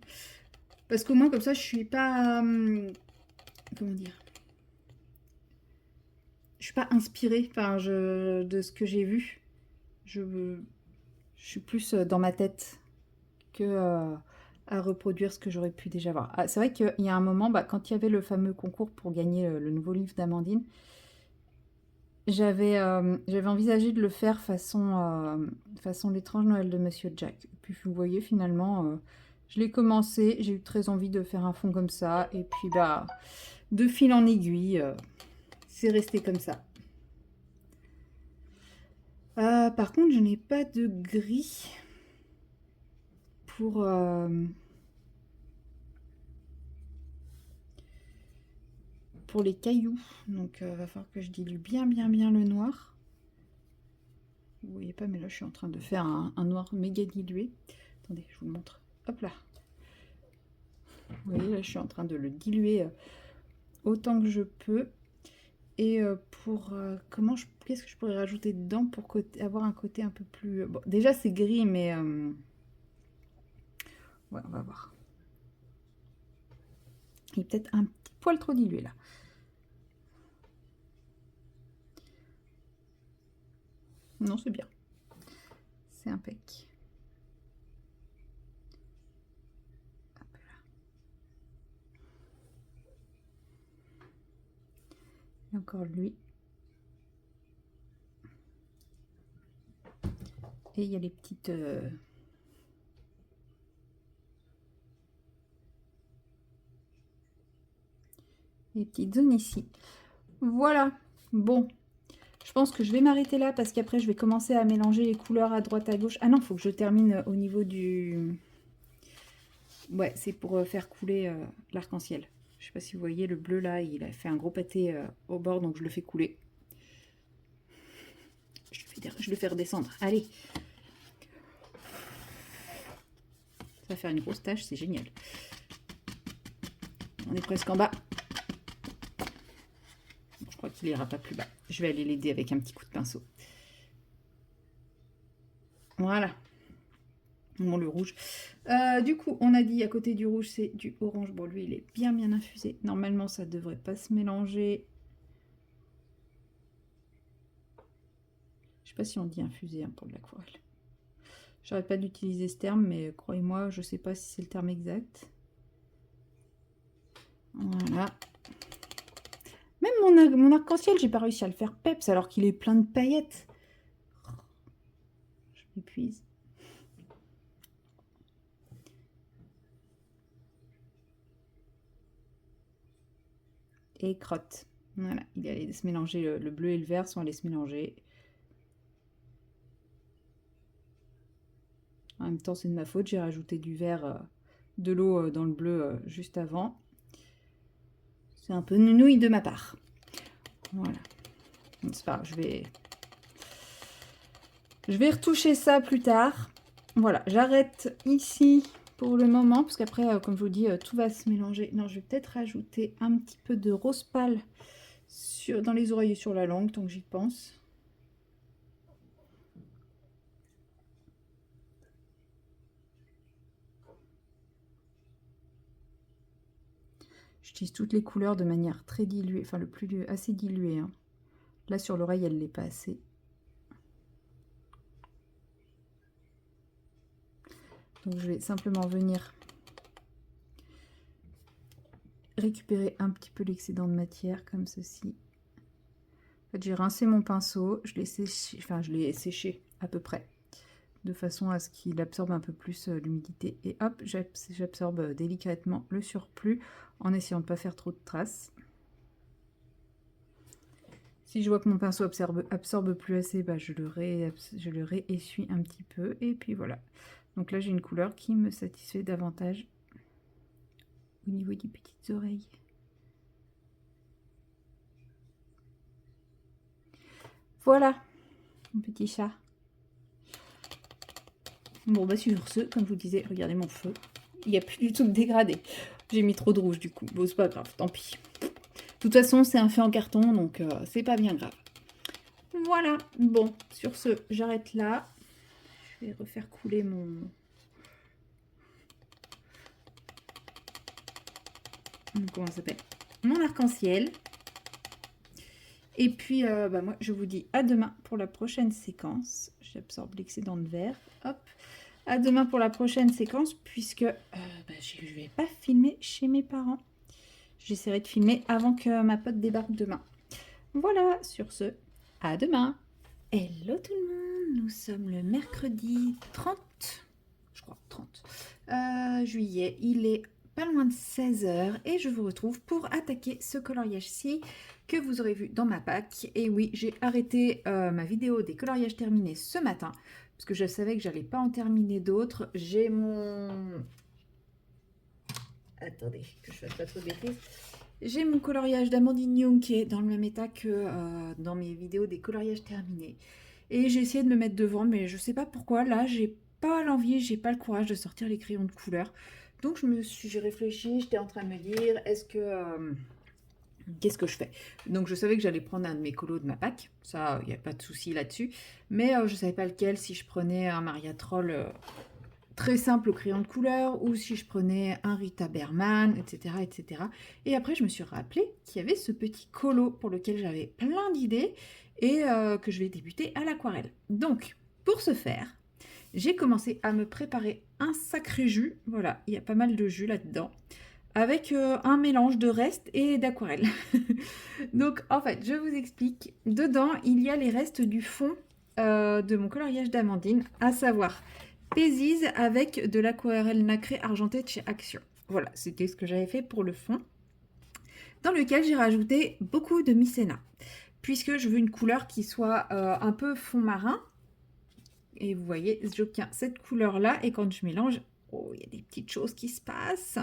Parce qu'au moins, comme ça, je suis pas... comment dire? Je suis pas inspirée de ce que j'ai vu. Je Je suis plus dans ma tête que à reproduire ce que j'aurais pu déjà voir. Ah, c'est vrai qu'il y a un moment, bah, quand il y avait le fameux concours pour gagner le nouveau livre d'Amandine, j'avais envisagé de le faire façon l'étrange Noël de Monsieur Jack. Et puis vous voyez, finalement, je l'ai commencé, j'ai eu très envie de faire un fond comme ça, et puis bah, de fil en aiguille, c'est resté comme ça. Par contre, je n'ai pas de gris pour les cailloux. Donc, va falloir que je dilue bien le noir. Vous voyez pas, mais là, je suis en train de faire un noir méga dilué. Attendez, je vous le montre. Hop là. Vous voyez, là, je suis en train de le diluer autant que je peux. Et qu'est-ce que je pourrais rajouter dedans pour avoir un côté un peu plus... Bon, déjà, c'est gris, mais... Ouais, on va voir. Il est peut-être un petit poil trop dilué, là. Non, c'est bien. C'est impec. Hop là. Et encore lui. Et il y a les petites... les petites zones ici. Voilà. Bon. Je pense que je vais m'arrêter là parce qu'après, je vais commencer à mélanger les couleurs à droite, à gauche. Ah non, il faut que je termine au niveau du... Ouais, c'est pour faire couler l'arc-en-ciel. Je sais pas si vous voyez, le bleu là, il a fait un gros pâté au bord, donc je le fais couler. Je le fais redescendre. Allez. Ça va faire une grosse tache, c'est génial. On est presque en bas. Bon, je crois qu'il ira pas plus bas. Je vais aller l'aider avec un petit coup de pinceau. Voilà. Bon, le rouge. Du coup, on a dit à côté du rouge, c'est du orange. Bon, lui, il est bien infusé. Normalement, ça devrait pas se mélanger. Je sais pas si on dit infusé hein, pour de l'aquarelle. J'arrête pas d'utiliser ce terme, mais croyez-moi, je sais pas si c'est le terme exact. Voilà. Même mon arc-en-ciel, j'ai pas réussi à le faire peps alors qu'il est plein de paillettes. Je m'épuise. Et crotte. Voilà, il allait se mélanger, le bleu et le vert sont allés se mélanger. En même temps, c'est de ma faute, j'ai rajouté du vert, de l'eau dans le bleu juste avant. C'est un peu nounouille de ma part. Voilà. C'est pas grave, je vais retoucher ça plus tard. Voilà, j'arrête ici pour le moment, parce qu'après, comme je vous dis, tout va se mélanger. Non, je vais peut-être rajouter un petit peu de rose pâle dans les oreilles et sur la langue, tant que j'y pense. J'utilise toutes les couleurs de manière très diluée, enfin assez diluée. Hein. Là, sur l'oreille, elle ne l'est pas assez. Donc, je vais simplement venir récupérer un petit peu l'excédent de matière, comme ceci. En fait, j'ai rincé mon pinceau, je l'ai séché à peu près, de façon à ce qu'il absorbe un peu plus l'humidité. Et hop, j'absorbe délicatement le surplus, en essayant de ne pas faire trop de traces. Si je vois que mon pinceau absorbe plus assez, bah, je le réessuie un petit peu. Et puis voilà. Donc là, j'ai une couleur qui me satisfait davantage au niveau des petites oreilles. Voilà, mon petit chat. Bon, bah sur ce, comme je vous disais, regardez mon feu. Il n'y a plus du tout de dégradé. J'ai mis trop de rouge du coup. Bon, c'est pas grave, tant pis. De toute façon, c'est un feu en carton, donc c'est pas bien grave. Voilà, bon, sur ce, j'arrête là. Je vais refaire couler comment ça s'appelle, mon arc-en-ciel. Et puis, moi, je vous dis à demain pour la prochaine séquence. J'absorbe l'excédent de verre. Hop. À demain pour la prochaine séquence, puisque je ne vais pas filmer chez mes parents. J'essaierai de filmer avant que ma pote débarque demain. Voilà, sur ce, à demain. Hello tout le monde, nous sommes le mercredi 30, je crois, 30 juillet. Il est pas loin de 16 h et je vous retrouve pour attaquer ce coloriage-ci que vous aurez vu dans ma pack. Et oui, j'ai arrêté ma vidéo des coloriages terminés ce matin parce que je savais que j'allais pas en terminer d'autres. J'ai mon... Attendez, que je fasse pas trop de bêtises. J'ai mon coloriage d'Amandine Young qui est dans le même état que dans mes vidéos des coloriages terminés. Et j'ai essayé de me mettre devant, mais je sais pas pourquoi. Là, j'ai pas l'envie, j'ai pas le courage de sortir les crayons de couleur. Donc j'ai réfléchi, j'étais en train de me dire, qu'est-ce que je fais? Donc je savais que j'allais prendre un de mes colos de ma pack, ça, il n'y a pas de souci là-dessus. Mais je savais pas lequel, si je prenais un Maria Troll très simple au crayon de couleur, ou si je prenais un Rita Berman, etc., etc. Et après, je me suis rappelé qu'il y avait ce petit colo pour lequel j'avais plein d'idées et que je vais débuter à l'aquarelle. Donc, pour ce faire, j'ai commencé à me préparer un sacré jus. Voilà, il y a pas mal de jus là-dedans, avec un mélange de reste et d'aquarelle. Donc, en fait, je vous explique. Dedans, il y a les restes du fond de mon coloriage d'Amandine, à savoir Pézise avec de l'aquarelle nacrée argentée de chez Action. Voilà, c'était ce que j'avais fait pour le fond, dans lequel j'ai rajouté beaucoup de mycéna, puisque je veux une couleur qui soit un peu fond marin. Et vous voyez, j'obtiens cette couleur-là, et quand je mélange, oh, il y a des petites choses qui se passent.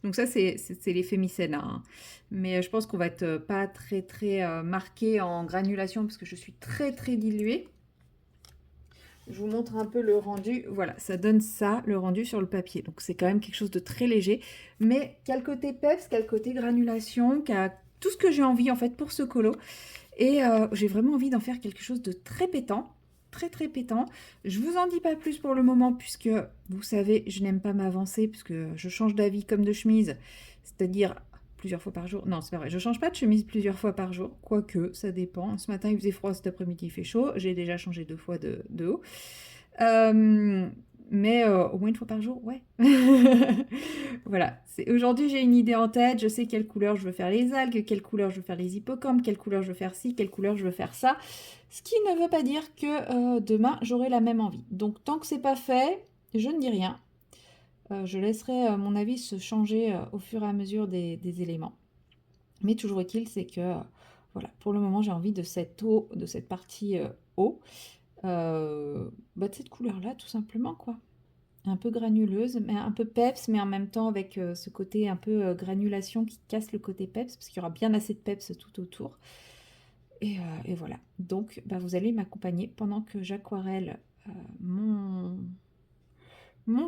Donc ça, c'est l'effet mycéna. Hein. Mais je pense qu'on va être pas très marqué en granulation, parce que je suis très diluée. Je vous montre un peu le rendu. Voilà, ça donne ça, le rendu sur le papier. Donc, c'est quand même quelque chose de très léger. Mais qui a le côté peps, qui a le côté granulation, qui a tout ce que j'ai envie, en fait, pour ce colo. Et j'ai vraiment envie d'en faire quelque chose de très pétant. Très pétant. Je vous en dis pas plus pour le moment, puisque, vous savez, je n'aime pas m'avancer, puisque je change d'avis comme de chemise. C'est-à-dire plusieurs fois par jour. Non, c'est pas vrai. Je change pas de chemise plusieurs fois par jour. Quoique, ça dépend. Ce matin, il faisait froid. Cet après-midi, il fait chaud. J'ai déjà changé 2 fois de haut. Mais au moins une fois par jour, ouais. Voilà. Aujourd'hui, j'ai une idée en tête. Je sais quelle couleur je veux faire les algues, quelle couleur je veux faire les hippocampes, quelle couleur je veux faire ci, quelle couleur je veux faire ça. Ce qui ne veut pas dire que demain, j'aurai la même envie. Donc, tant que c'est pas fait, je ne dis rien. Je laisserai mon avis se changer au fur et à mesure des éléments. Mais toujours est-il, c'est que voilà, pour le moment, j'ai envie de cette eau, de cette partie eau, de cette couleur-là, tout simplement, quoi. Un peu granuleuse, mais un peu peps, mais en même temps avec ce côté un peu granulation qui casse le côté peps, parce qu'il y aura bien assez de peps tout autour. Et voilà. Donc, vous allez m'accompagner pendant que j'aquarelle mon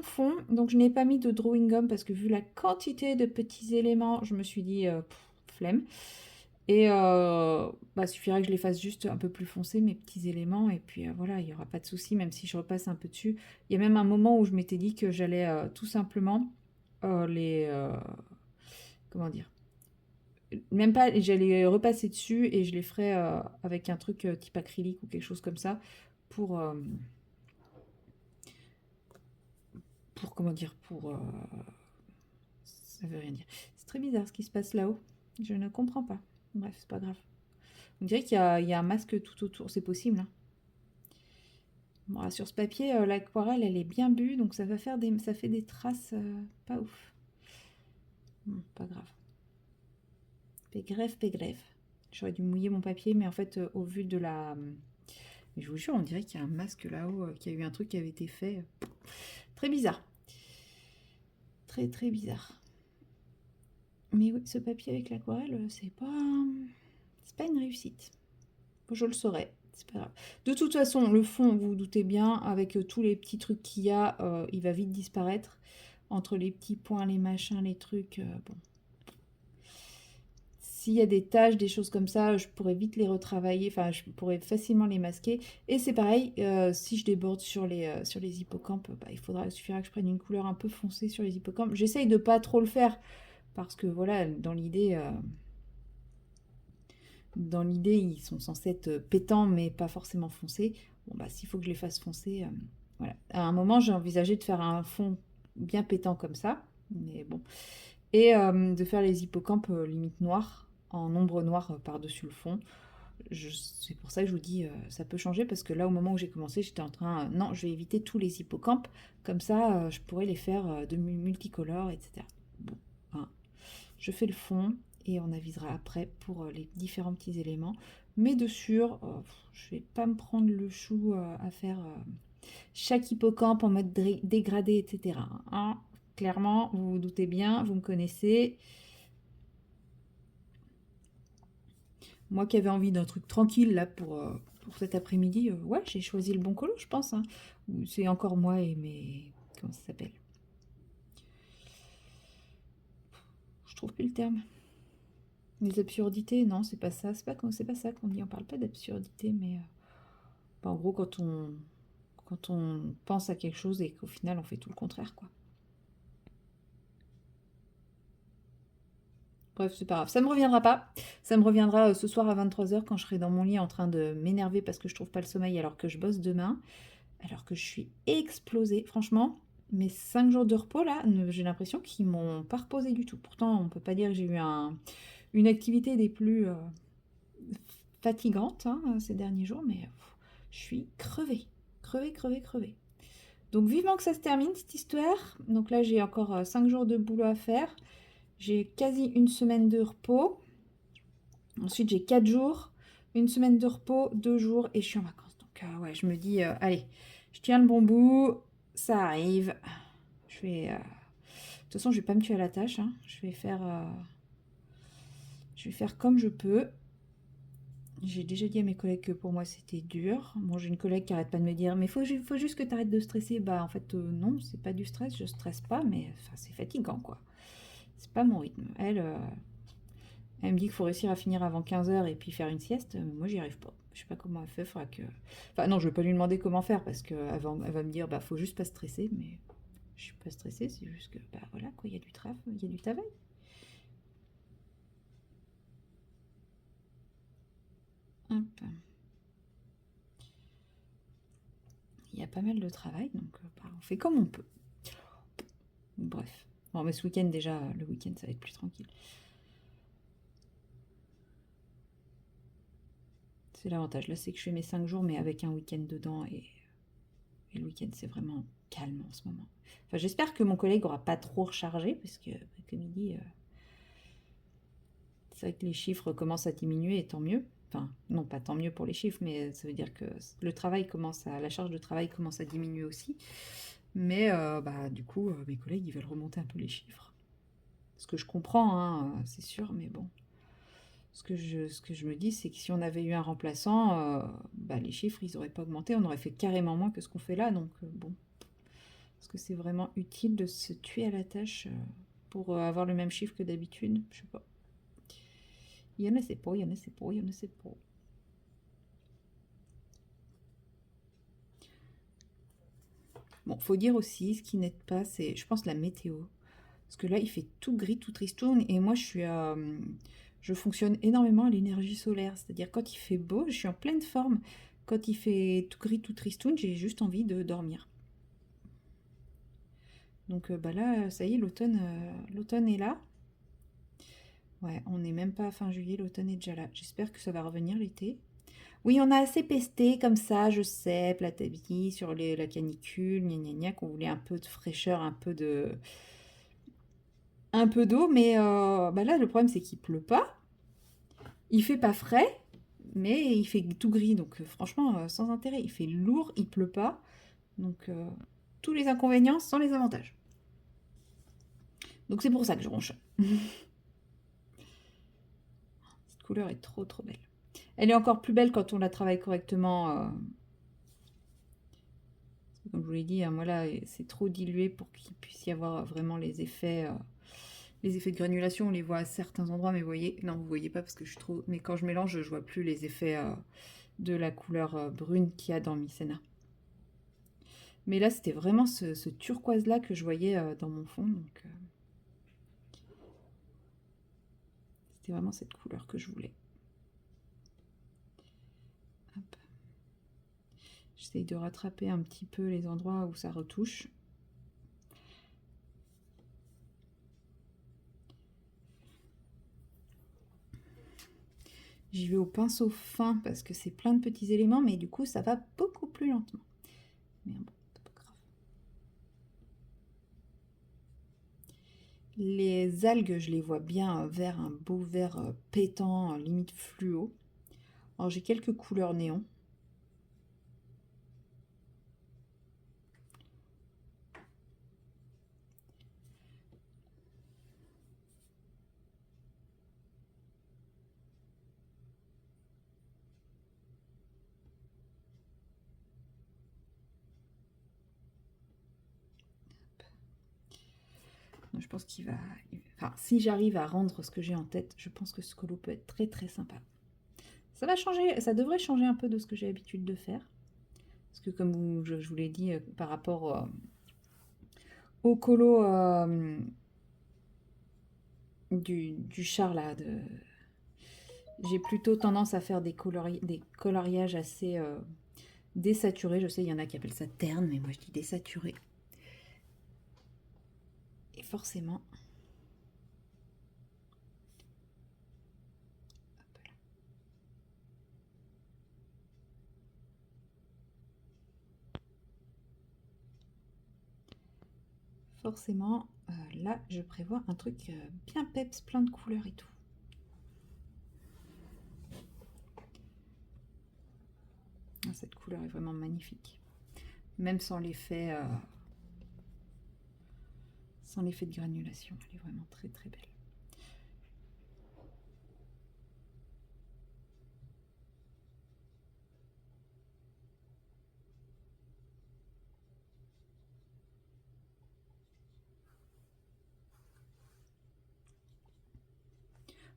fond. Donc je n'ai pas mis de drawing gum parce que vu la quantité de petits éléments, je me suis dit flemme. Et suffirait que je les fasse juste un peu plus foncés, mes petits éléments. Et puis voilà, il n'y aura pas de souci, même si je repasse un peu dessus. Il y a même un moment où je m'étais dit que j'allais tout simplement comment dire, même pas, j'allais repasser dessus et je les ferai avec un truc type acrylique ou quelque chose comme ça pour comment dire, ça veut rien dire. C'est très bizarre ce qui se passe là-haut. Je ne comprends pas. Bref, c'est pas grave. On dirait qu'il y a un masque tout autour. C'est possible. Hein. Bon, sur ce papier, l'aquarelle, elle est bien bue, donc ça fait des traces pas ouf. Bon, pas grave. Pégrève. J'aurais dû mouiller mon papier, mais en fait, au vu de la... je vous jure, on dirait qu'il y a un masque là-haut, qu'il y a eu un truc qui avait été fait. Très bizarre. Très bizarre. Mais oui, ce papier avec l'aquarelle, c'est pas une réussite. Je le saurais, c'est pas grave. De toute façon, le fond, vous vous doutez bien, avec tous les petits trucs qu'il y a, il va vite disparaître. Entre les petits points, les machins, les trucs, bon. S'il y a des taches, des choses comme ça, je pourrais vite les retravailler, enfin, je pourrais facilement les masquer. Et c'est pareil, si je déborde sur les hippocampes, il suffira que je prenne une couleur un peu foncée sur les hippocampes. J'essaye de pas trop le faire, parce que voilà, dans l'idée dans l'idée, ils sont censés être pétants, mais pas forcément foncés. Bon, bah, s'il faut que je les fasse foncer, voilà. À un moment, j'ai envisagé de faire un fond bien pétant comme ça, mais bon. Et de faire les hippocampes limite noirs, en ombre noire par-dessus le fond. C'est pour ça que je vous dis, ça peut changer, parce que là, au moment où j'ai commencé, j'étais en train, non, je vais éviter tous les hippocampes, comme ça, je pourrais les faire de multicolores, etc. Bon, hein. Je fais le fond, et on avisera après pour les différents petits éléments. Mais de sûr, je vais pas me prendre le chou à faire chaque hippocampe en mode dégradé, etc. Hein. Clairement, vous vous doutez bien, vous me connaissez. Moi qui avais envie d'un truc tranquille là pour cet après-midi, ouais, j'ai choisi le bon colo, je pense. Hein. C'est encore moi et mes... Comment ça s'appelle? Je trouve plus le terme. Les absurdités, non, c'est pas ça. C'est pas ça qu'on dit. On parle pas d'absurdité, mais... en gros, quand on pense à quelque chose et qu'au final, on fait tout le contraire, quoi. Bref, c'est pas grave. Ça me reviendra pas. Ça me reviendra ce soir à 23h quand je serai dans mon lit en train de m'énerver parce que je trouve pas le sommeil alors que je bosse demain. Alors que je suis explosée. Franchement, mes 5 jours de repos, là, j'ai l'impression qu'ils m'ont pas reposé du tout. Pourtant, on peut pas dire que j'ai eu une activité des plus fatigantes hein, ces derniers jours, mais je suis crevée. Crevée, crevée, crevée. Donc vivement que ça se termine, cette histoire. Donc là, j'ai encore 5 jours de boulot à faire. J'ai quasi une semaine de repos. Ensuite, j'ai 4 jours, une semaine de repos, 2 jours et je suis en vacances. Donc, ouais, je me dis, allez, je tiens le bon bout, ça arrive. Je vais. De toute façon, je vais pas me tuer à la tâche. Hein. Je vais faire comme je peux. J'ai déjà dit à mes collègues que pour moi c'était dur. Bon, j'ai une collègue qui arrête pas de me dire, mais faut juste que tu arrêtes de stresser. Bah, en fait, non, c'est pas du stress, je stresse pas, mais c'est fatigant quoi. C'est pas mon rythme. Elle me dit qu'il faut réussir à finir avant 15h et puis faire une sieste. Moi, j'y arrive pas. Je sais pas comment elle fait. Faudra que... Enfin, non, je vais pas lui demander comment faire parce qu'elle va me dire, bah, faut juste pas stresser. Mais je suis pas stressée, c'est juste que, bah, voilà, quoi, il y a du travail, il y a du travail. Hop. Il y a pas mal de travail, donc bah, on fait comme on peut. Bref. Bon, mais ce week-end, déjà, le week-end, ça va être plus tranquille. C'est l'avantage. Là, c'est que je fais mes 5 jours, mais avec un week-end dedans et le week-end, c'est vraiment calme en ce moment. Enfin, j'espère que mon collègue aura pas trop rechargé, parce que, comme il dit, c'est vrai que les chiffres commencent à diminuer, et tant mieux. Enfin, non, pas tant mieux pour les chiffres, mais ça veut dire que la charge de travail commence à diminuer aussi. Mais bah, du coup, mes collègues, ils veulent remonter un peu les chiffres. Ce que je comprends, hein, c'est sûr, mais bon. Ce que je me dis, c'est que si on avait eu un remplaçant, bah, les chiffres, ils n'auraient pas augmenté. On aurait fait carrément moins que ce qu'on fait là. Donc, bon. Est-ce que c'est vraiment utile de se tuer à la tâche pour avoir le même chiffre que d'habitude? Je sais pas. Il y en a, c'est pas, il y en a, c'est pas, il y en a, c'est pas. Bon, faut dire aussi, ce qui n'aide pas, c'est, je pense, la météo. Parce que là, il fait tout gris, tout tristoun, et moi, je fonctionne énormément à l'énergie solaire. C'est-à-dire, quand il fait beau, je suis en pleine forme. Quand il fait tout gris, tout tristoun, j'ai juste envie de dormir. Donc, bah là, ça y est, l'automne est là. Ouais, on n'est même pas à fin juillet, l'automne est déjà là. J'espère que ça va revenir l'été. Oui, on a assez pesté comme ça, je sais, Platabi, sur la canicule, gna gna gna, qu'on voulait un peu de fraîcheur, un peu d'eau, mais bah là, le problème, c'est qu'il pleut pas. Il fait pas frais, mais il fait tout gris, donc franchement, sans intérêt. Il fait lourd, il pleut pas. Donc, tous les inconvénients sans les avantages. Donc, c'est pour ça que je ronchonne. Cette couleur est trop, trop belle. Elle est encore plus belle quand on la travaille correctement. Comme je vous l'ai dit, hein, moi là, c'est trop dilué pour qu'il puisse y avoir vraiment les effets de granulation. On les voit à certains endroits, mais vous voyez, non, vous voyez pas parce que je suis trop. Mais quand je mélange, je vois plus les effets de la couleur brune qu'il y a dans Mycéna. Mais là, c'était vraiment ce turquoise-là que je voyais dans mon fond. Donc, c'était vraiment cette couleur que je voulais. J'essaye de rattraper un petit peu les endroits où ça retouche. J'y vais au pinceau fin parce que c'est plein de petits éléments, mais du coup, ça va beaucoup plus lentement. Mais bon, c'est pas grave. Les algues, je les vois bien vert, un beau vert pétant, limite fluo. Alors, j'ai quelques couleurs néon. Donc, je pense qu'il va... Enfin, si j'arrive à rendre ce que j'ai en tête, je pense que ce colo peut être très très sympa. Ça va changer, ça devrait changer un peu de ce que j'ai l'habitude de faire. Parce que comme je vous l'ai dit, par rapport au colo du char là, j'ai plutôt tendance à faire des coloriages assez désaturés. Je sais, il y en a qui appellent ça terne, mais moi je dis désaturé. Et forcément... Forcément, là, je prévois un truc bien peps, plein de couleurs et tout. Ah, cette couleur est vraiment magnifique. Même sans l'effet de granulation, elle est vraiment très très belle.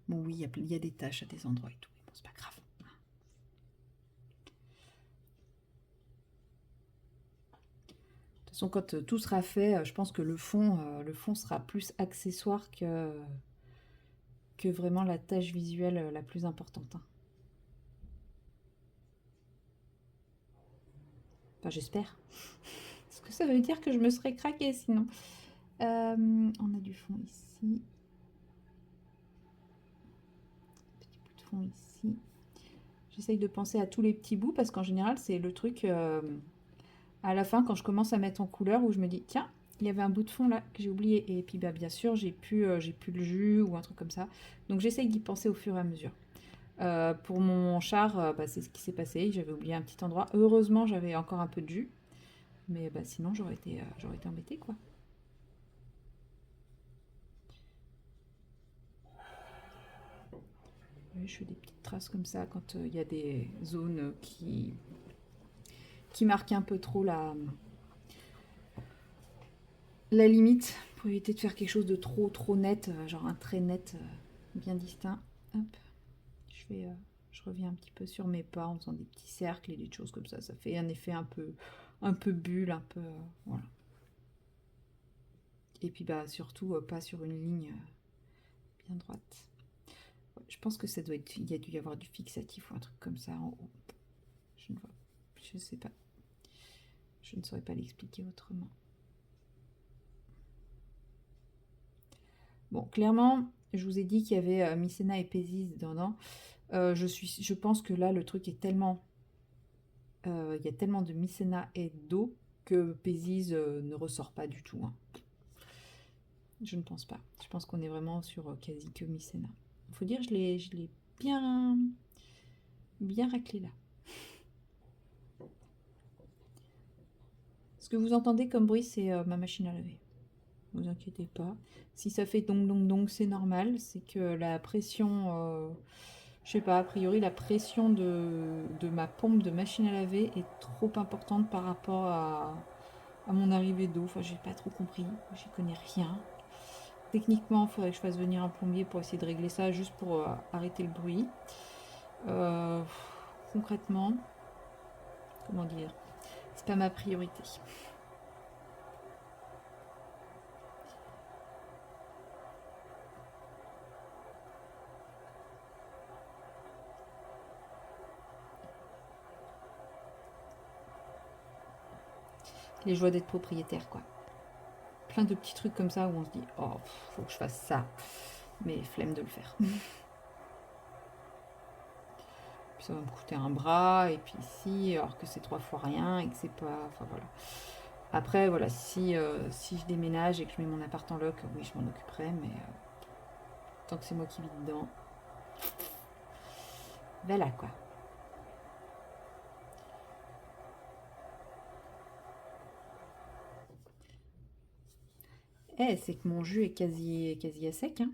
Bon oui, il y a des taches à des endroits et tout, mais bon, c'est pas grave. De toute façon, quand tout sera fait, je pense que le fond sera plus accessoire que vraiment la tâche visuelle la plus importante. Hein. Enfin, j'espère. Est-ce que ça veut dire que je me serais craquée sinon? On a du fond ici. Petit bout de fond ici. J'essaye de penser à tous les petits bouts parce qu'en général, c'est le truc à la fin quand je commence à mettre en couleur où je me dis tiens, il y avait un bout de fond là que j'ai oublié. Et puis bah, bien sûr, j'ai plus le jus ou un truc comme ça. Donc j'essaye d'y penser au fur et à mesure. Pour mon char, bah, c'est ce qui s'est passé. J'avais oublié un petit endroit. Heureusement, j'avais encore un peu de jus. Mais bah, sinon, j'aurais été embêtée quoi. Oui, je fais des petites traces comme ça quand il y a des zones qui marquent un peu trop la limite pour éviter de faire quelque chose de trop net, genre un trait net bien distinct. Hop, je reviens un petit peu sur mes pas en faisant des petits cercles et des choses comme ça. Ça fait un effet un peu bulle, un peu voilà. Et puis bah surtout pas sur une ligne bien droite. Ouais, je pense que ça doit être, il y a dû y avoir du fixatif ou un truc comme ça en haut. Je sais pas. Je ne saurais pas l'expliquer autrement. Bon, clairement, je vous ai dit qu'il y avait Mycéna et Pézise dedans. Je pense que là, le truc est tellement... Il y a tellement de Mycéna et d'eau que Pézise ne ressort pas du tout. Hein. Je ne pense pas. Je pense qu'on est vraiment sur quasi que Mycéna. Il faut dire, je l'ai bien raclé là. Ce que vous entendez comme bruit, c'est ma machine à laver. Ne vous inquiétez pas. Si ça fait donc, c'est normal. C'est que la pression... je sais pas, a priori, la pression de ma pompe de machine à laver est trop importante par rapport à mon arrivée d'eau. Enfin, j'ai pas trop compris. J'y connais rien. Techniquement, il faudrait que je fasse venir un plombier pour essayer de régler ça, juste pour arrêter le bruit. Euh, concrètement, comment dire, c'est pas ma priorité. Les joies d'être propriétaire, quoi. Plein de petits trucs comme ça où on se dit, oh, faut que je fasse ça. Mais flemme de le faire. Puis ça va me coûter un bras, et puis ici, alors que c'est 3 fois rien, et que c'est pas... Enfin voilà. Après, voilà, si je déménage et que je mets mon appart en loc, oui, je m'en occuperai, mais tant que c'est moi qui vis dedans, voilà quoi. Eh, c'est que mon jus est quasi à sec, hein.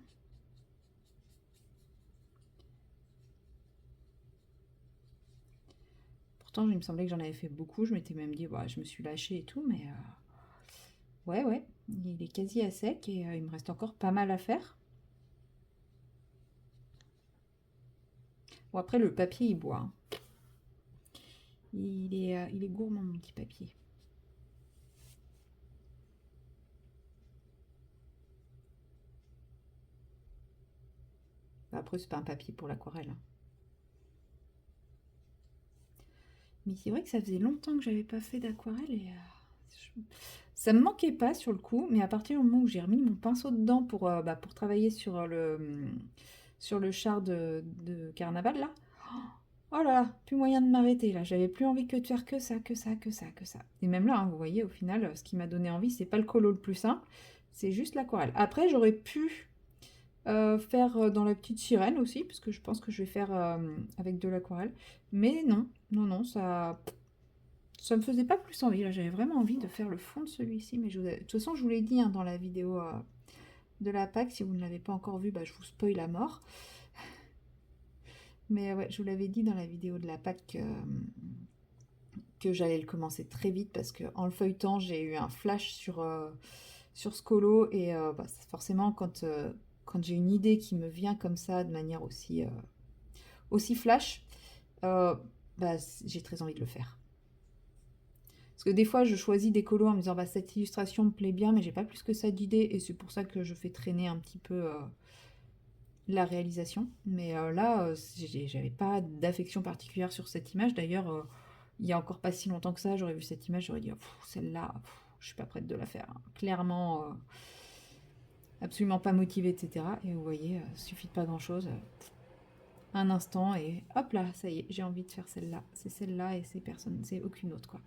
Pourtant, il me semblait que j'en avais fait beaucoup. Je m'étais même dit, bah, je me suis lâchée et tout, mais ouais, il est quasi à sec et il me reste encore pas mal à faire. Bon, après, le papier, il boit, hein. Il est gourmand, mon petit papier. Bah, après, c'est pas un papier pour l'aquarelle, hein. Mais c'est vrai que ça faisait longtemps que j'avais pas fait d'aquarelle et ça me manquait pas sur le coup, mais à partir du moment où j'ai remis mon pinceau dedans pour travailler sur le char de carnaval là, oh là là, plus moyen de m'arrêter là, j'avais plus envie que de faire que ça, que ça, que ça, que ça. Et même là, hein, vous voyez, au final, ce qui m'a donné envie, c'est pas le colo le plus simple, c'est juste l'aquarelle. Après, j'aurais pu faire dans la petite sirène aussi, parce que je pense que je vais faire avec de l'aquarelle. Mais non, ça me faisait pas plus envie. Là, j'avais vraiment envie de faire le fond de celui-ci. Mais de toute façon, je vous l'ai dit hein, dans la vidéo de la Pâques. Si vous ne l'avez pas encore vu, bah, je vous spoil à mort. Mais ouais, je vous l'avais dit dans la vidéo de la Pâques que j'allais le commencer très vite parce que en le feuilletant, j'ai eu un flash sur ce colo. Et forcément, quand j'ai une idée qui me vient comme ça, de manière aussi flash, j'ai très envie de le faire. Parce que des fois, je choisis des colos en me disant bah, cette illustration me plaît bien, mais j'ai pas plus que ça d'idées, et c'est pour ça que je fais traîner un petit peu la réalisation. Mais là, j'avais pas d'affection particulière sur cette image. D'ailleurs, il y a encore pas si longtemps que ça, j'aurais vu cette image, j'aurais dit celle-là, je suis pas prête de la faire, hein. Clairement, absolument pas motivée, etc. Et vous voyez, suffit de pas grand-chose. Un instant et hop là, ça y est, j'ai envie de faire celle-là. C'est celle-là et c'est aucune autre quoi.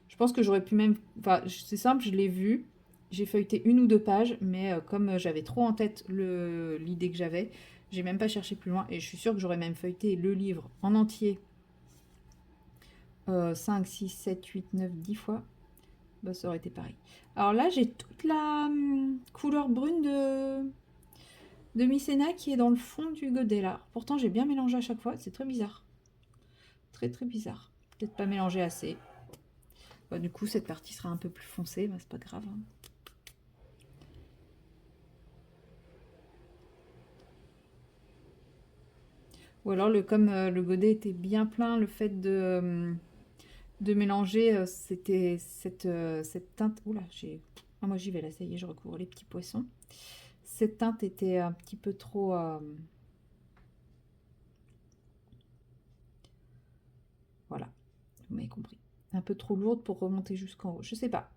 Je pense que j'aurais pu même... Enfin, c'est simple, je l'ai vu. J'ai feuilleté 1 ou 2 pages, mais comme j'avais trop en tête l'idée que j'avais, j'ai même pas cherché plus loin. Et je suis sûre que j'aurais même feuilleté le livre en entier 5, 6, 7, 8, 9, 10 fois. Bah, ça aurait été pareil. Alors là, j'ai toute la couleur brune de Mycéna qui est dans le fond du godet là. Pourtant, j'ai bien mélangé à chaque fois. C'est très bizarre. Très très bizarre. Peut-être pas mélangé assez. Bah, du coup, cette partie sera un peu plus foncée, bah, c'est pas grave, hein. Ou alors, comme le godet était bien plein, le fait de mélanger, c'était cette teinte... Oula, ah, moi j'y vais là, ça y est, je recouvre les petits poissons. Cette teinte était un petit peu trop... Voilà, vous m'avez compris. Un peu trop lourde pour remonter jusqu'en haut. Je sais pas.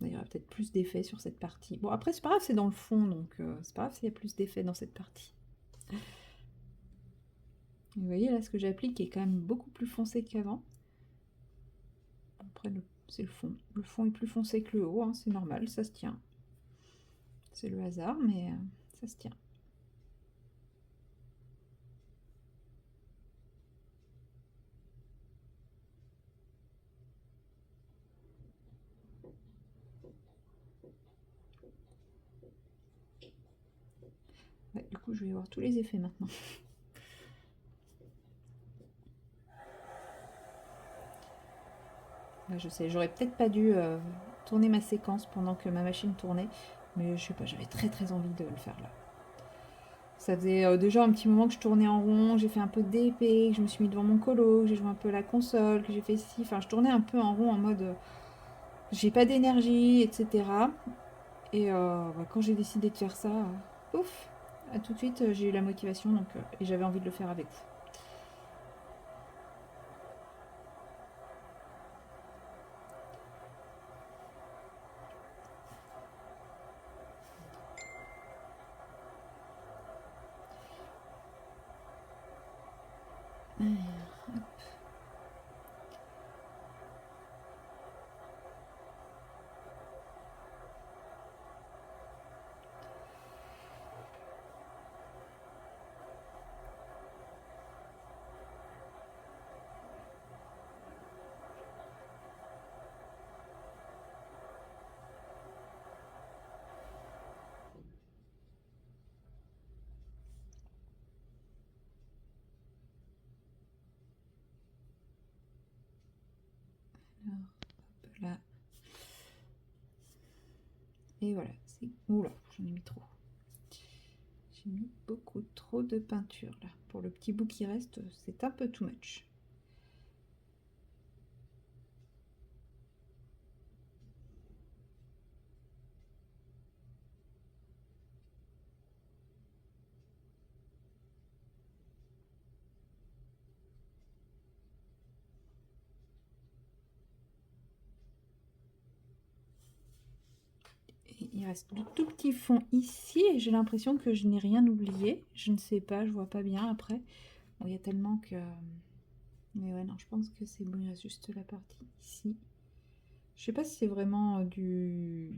Il y aura peut-être plus d'effet sur cette partie. Bon, après, c'est pas grave, c'est dans le fond, donc c'est pas grave s'il y a plus d'effet dans cette partie. Vous voyez, là, ce que j'applique est quand même beaucoup plus foncé qu'avant. Après, c'est le fond. Le fond est plus foncé que le haut, hein, c'est normal, ça se tient. C'est le hasard, mais ça se tient. Ouais, du coup, je vais voir tous les effets maintenant. Là, je sais, j'aurais peut-être pas dû tourner ma séquence pendant que ma machine tournait, mais je sais pas, j'avais très très envie de le faire là. Ça faisait déjà un petit moment que je tournais en rond, j'ai fait un peu d'épée, que je me suis mis devant mon colo, que j'ai joué un peu à la console, que j'ai fait ci, enfin je tournais un peu en rond en mode j'ai pas d'énergie, etc. Et quand j'ai décidé de faire ça, ouf, tout de suite j'ai eu la motivation donc, et j'avais envie de le faire avec vous. hop. Alors, hop là. Et voilà, c'est... Oula, j'en ai mis trop. J'ai mis beaucoup trop de peinture là. Pour le petit bout qui reste, c'est un peu too much. Et il reste le tout petit fond ici et j'ai l'impression que je n'ai rien oublié. Je ne sais pas, je vois pas bien après. Bon, il y a tellement que... Mais ouais, non, je pense que c'est bon, il reste juste la partie ici. Je sais pas si c'est vraiment du...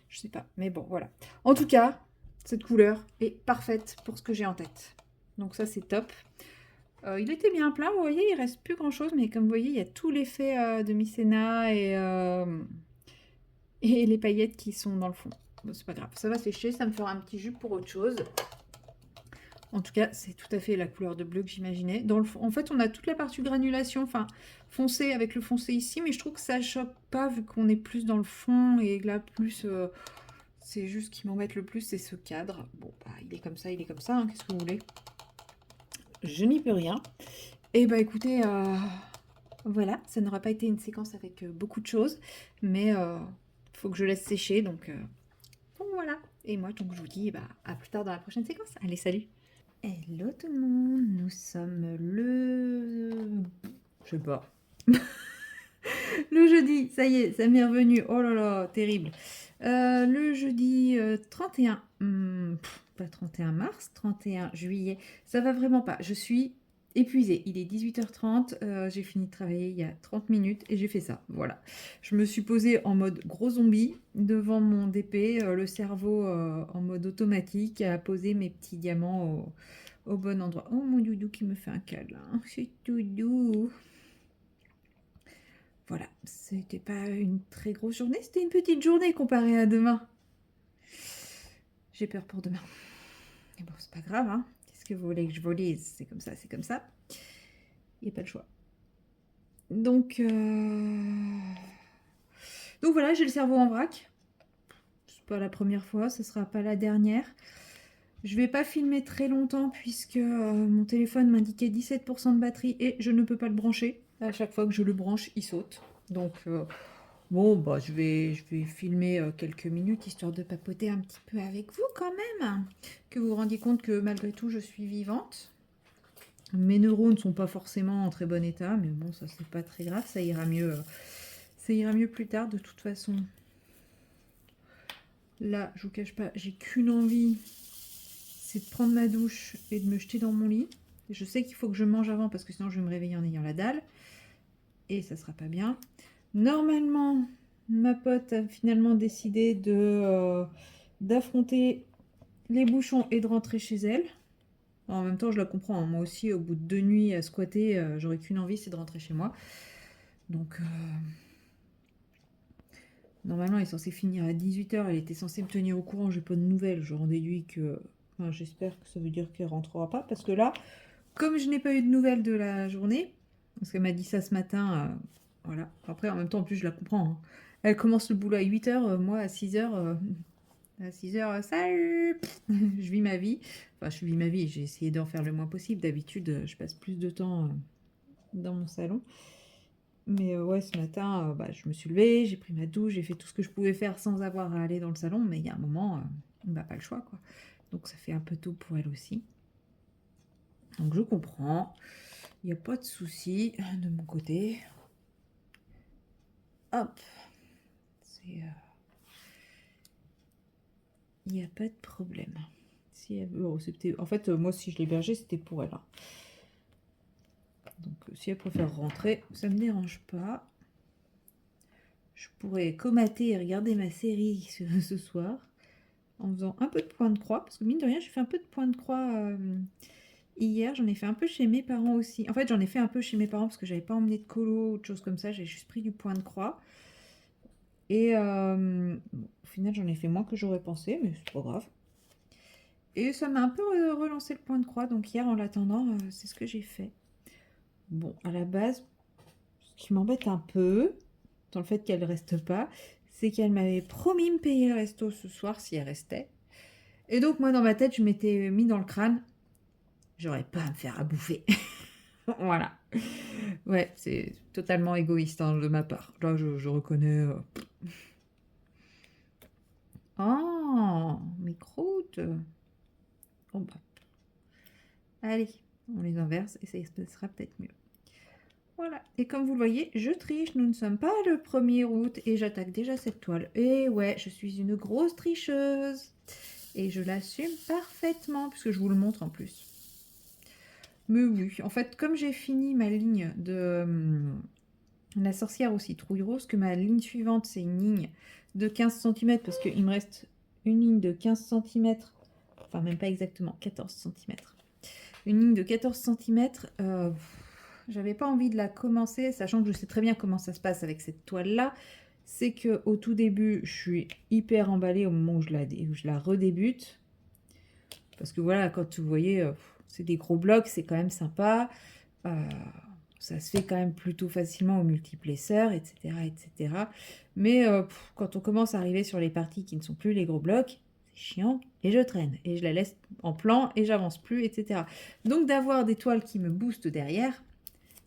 Je sais pas, mais bon, voilà. En tout cas, cette couleur est parfaite pour ce que j'ai en tête. Donc ça, c'est top. Il était bien plein, vous voyez, il reste plus grand chose, mais comme vous voyez, il y a tout l'effet de Mycéna et les paillettes qui sont dans le fond. Bon, c'est pas grave, ça va sécher, ça me fera un petit jus pour autre chose. En tout cas, c'est tout à fait la couleur de bleu que j'imaginais. En fait, on a toute la partie granulation, enfin foncé avec le foncé ici, mais je trouve que ça choque pas vu qu'on est plus dans le fond et là plus... c'est juste ce qui m'embête le plus, c'est ce cadre. Bon, bah, il est comme ça, hein, qu'est-ce que vous voulez? Je n'y peux rien. Et bah écoutez, voilà, ça n'aura pas été une séquence avec beaucoup de choses, mais il faut que je laisse sécher, donc voilà. Et moi, donc je vous dis bah, à plus tard dans la prochaine séquence. Allez, salut! Hello tout le monde, nous sommes le... Je sais pas. Le jeudi, ça y est, ça m'est revenu. Oh là là, terrible. Le jeudi 31, pas 31 mars, 31 juillet, ça va vraiment pas. Je suis épuisée. Il est 18h30, j'ai fini de travailler il y a 30 minutes et j'ai fait ça. Voilà. Je me suis posée en mode gros zombie devant mon DP, le cerveau en mode automatique, à poser mes petits diamants au bon endroit. Oh mon doudou qui me fait un câlin. C'est tout doux. Voilà, c'était pas une très grosse journée, c'était une petite journée comparée à demain. J'ai peur pour demain. Mais bon, c'est pas grave, hein. Qu'est-ce que vous voulez que je vous dise? C'est comme ça, c'est comme ça. Il n'y a pas le choix. Donc voilà, j'ai le cerveau en vrac. C'est pas la première fois, ce sera pas la dernière. Je vais pas filmer très longtemps puisque mon téléphone m'indiquait 17% de batterie et je ne peux pas le brancher. À chaque fois que je le branche, il saute. Donc bon, bah, je vais filmer quelques minutes, histoire de papoter un petit peu avec vous quand même. Que vous vous rendiez compte que malgré tout, je suis vivante. Mes neurones ne sont pas forcément en très bon état, mais bon, ça c'est pas très grave, ça ira mieux plus tard de toute façon. Là, je vous cache pas, j'ai qu'une envie, c'est de prendre ma douche et de me jeter dans mon lit. Je sais qu'il faut que je mange avant parce que sinon je vais me réveiller en ayant la dalle. Et ça sera pas bien. Normalement, ma pote a finalement décidé d'affronter les bouchons et de rentrer chez elle. En même temps, je la comprends, hein. Moi aussi, au bout de 2 nuits à squatter, j'aurais qu'une envie, c'est de rentrer chez moi. Donc, normalement, elle est censée finir à 18h. Elle était censée me tenir au courant. J'ai pas de nouvelles. J'en déduis que... Enfin, j'espère que ça veut dire qu'elle rentrera pas. Parce que là, comme je n'ai pas eu de nouvelles de la journée, parce qu'elle m'a dit ça ce matin, voilà. Après, en même temps, en plus, je la comprends, hein. Elle commence le boulot à 8h, moi à 6h. À 6h, salut. Je vis ma vie. Enfin, je vis ma vie. J'ai essayé d'en faire le moins possible. D'habitude, je passe plus de temps dans mon salon. Mais ouais, ce matin, bah, je me suis levée, j'ai pris ma douche, j'ai fait tout ce que je pouvais faire sans avoir à aller dans le salon. Mais il y a un moment, on n'a pas le choix, quoi. Donc ça fait un peu tôt pour elle aussi. Donc je comprends. Il n'y a pas de souci de mon côté. Hop. Il n'y a pas de problème. Si elle veut, en fait, moi, si je l'hébergeais, c'était pour elle. Hein. Donc, si elle préfère rentrer, ça me dérange pas. Je pourrais comater et regarder ma série ce soir en faisant un peu de point de croix. Parce que mine de rien, j'ai fait un peu de point de croix hier. J'en ai fait un peu chez mes parents aussi. En fait, j'en ai fait un peu chez mes parents parce que j'avais pas emmené de colo ou autre chose comme ça. J'ai juste pris du point de croix. Et au final, j'en ai fait moins que j'aurais pensé, mais c'est pas grave. Et ça m'a un peu relancé le point de croix. Donc hier, en l'attendant, c'est ce que j'ai fait. Bon, à la base, ce qui m'embête un peu, dans le fait qu'elle reste pas, c'est qu'elle m'avait promis me payer le resto ce soir si elle restait. Et donc moi dans ma tête, je m'étais mis dans le crâne, j'aurais pas à me faire à bouffer. Voilà. Ouais, c'est totalement égoïste hein, de ma part. Là, je reconnais. Oh, mes croûtes. Bon bah. Allez, on les inverse et ça se passera peut-être mieux. Voilà, et comme vous le voyez, je triche, nous ne sommes pas le 1er août et j'attaque déjà cette toile. Et ouais, je suis une grosse tricheuse. Et je l'assume parfaitement, puisque je vous le montre en plus. Mais oui, en fait, comme j'ai fini ma ligne de la sorcière aux citrouilles roses, que ma ligne suivante, c'est une ligne de 15 cm, parce qu'il me reste une ligne de 15 cm, enfin même pas exactement, 14 cm. Une ligne de 14 cm, j'avais pas envie de la commencer, sachant que je sais très bien comment ça se passe avec cette toile-là. C'est que au tout début, je suis hyper emballée au moment où je la redébute. Parce que voilà, quand vous voyez, c'est des gros blocs, c'est quand même sympa. Ça se fait quand même plutôt facilement au multiplesseur, etc. etc. Mais quand on commence à arriver sur les parties qui ne sont plus les gros blocs, c'est chiant et je traîne. Et je la laisse en plan et j'avance plus, etc. Donc d'avoir des toiles qui me boostent derrière,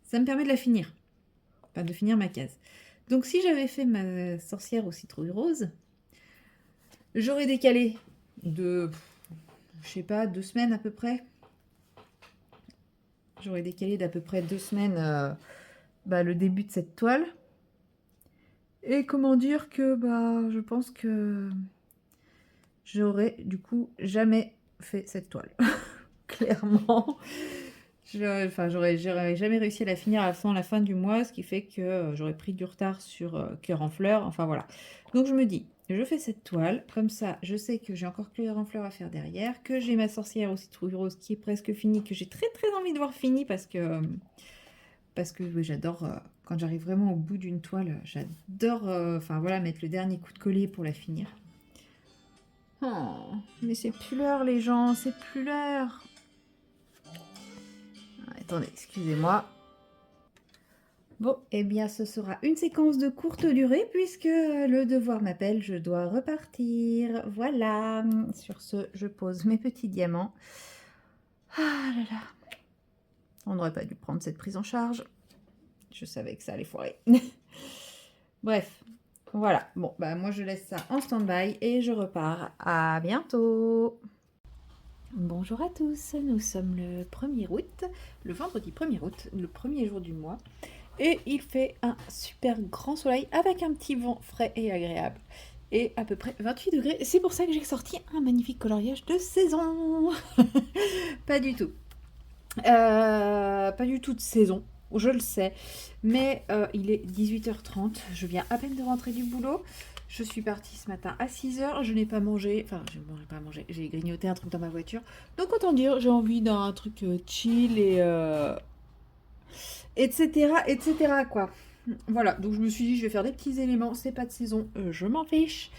ça me permet de la finir. Enfin, de finir ma case. Donc si j'avais fait ma sorcière aux citrouilles roses, j'aurais décalé de, je sais pas, 2 semaines à peu près. J'aurais décalé d'à peu près 2 semaines le début de cette toile. Et comment dire que je pense que j'aurais du coup jamais fait cette toile. Clairement. J'aurais jamais réussi à la finir avant la fin du mois, ce qui fait que j'aurais pris du retard sur Cœur en fleurs. Enfin voilà. Donc je me dis, je fais cette toile, comme ça je sais que j'ai encore Cœur en fleurs à faire derrière, que j'ai ma sorcière aux citrouilles roses qui est presque finie, que j'ai très très envie de voir finie parce que oui, j'adore, quand j'arrive vraiment au bout d'une toile, j'adore mettre le dernier coup de collier pour la finir. Oh, mais c'est plus l'heure les gens, c'est plus l'heure. Attendez, excusez-moi. Bon, eh bien, ce sera une séquence de courte durée puisque le devoir m'appelle, je dois repartir. Voilà, sur ce, je pose mes petits diamants. Ah là là, on n'aurait pas dû prendre cette prise en charge. Je savais que ça allait foirer. Bref, voilà. Bon, moi, je laisse ça en stand-by et je repars. À bientôt. Bonjour à tous, nous sommes le 1er août, le vendredi 1er août, le premier jour du mois. Et il fait un super grand soleil avec un petit vent frais et agréable. Et à peu près 28 degrés. C'est pour ça que j'ai sorti un magnifique coloriage de saison. Pas du tout. Pas du tout de saison, je le sais. Mais il est 18h30. Je viens à peine de rentrer du boulot. Je suis partie ce matin à 6h. Je n'ai pas mangé. Enfin, je n'aurais pas mangé. J'ai grignoté un truc dans ma voiture. Donc autant dire, j'ai envie d'un truc chill et... etc. quoi. Voilà, donc je me suis dit, je vais faire des petits éléments. C'est pas de saison, je m'en fiche.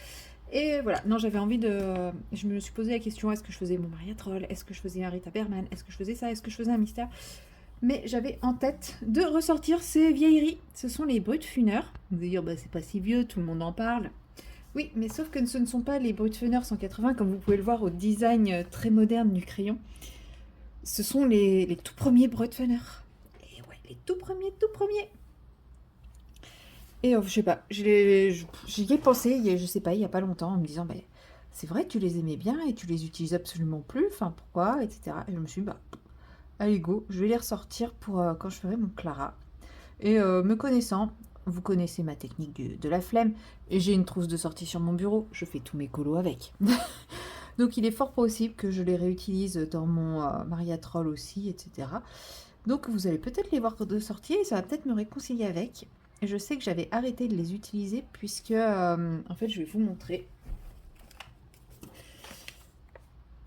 Et voilà, non, j'avais envie de... Je me suis posé la question, est-ce que je faisais mon Maria Troll? Est-ce que je faisais un Rita Berman? Est-ce que je faisais ça? Est-ce que je faisais un mystère? Mais j'avais en tête de ressortir ces vieilleries. Ce sont les Brutfunner. Vous allez dire, c'est pas si vieux, tout le monde en parle. Oui, mais sauf que ce ne sont pas les Brutfunner 180, comme vous pouvez le voir au design très moderne du crayon. Ce sont les tout premiers Brutfunner. Et ouais, les tout premiers. Et je sais pas, j'y ai pensé, je sais pas, il y a pas longtemps, en me disant, c'est vrai, tu les aimais bien et tu les utilises absolument plus, enfin pourquoi, etc. Et je me suis dit, allez go, je vais les ressortir pour quand je ferai mon Clara. Et me connaissant, vous connaissez ma technique de la flemme, et j'ai une trousse de sortie sur mon bureau, je fais tous mes colos avec. Donc il est fort possible que je les réutilise dans mon Mariatrol aussi, etc. Donc vous allez peut-être les voir de sortie et ça va peut-être me réconcilier avec. Et je sais que j'avais arrêté de les utiliser puisque, en fait, je vais vous montrer.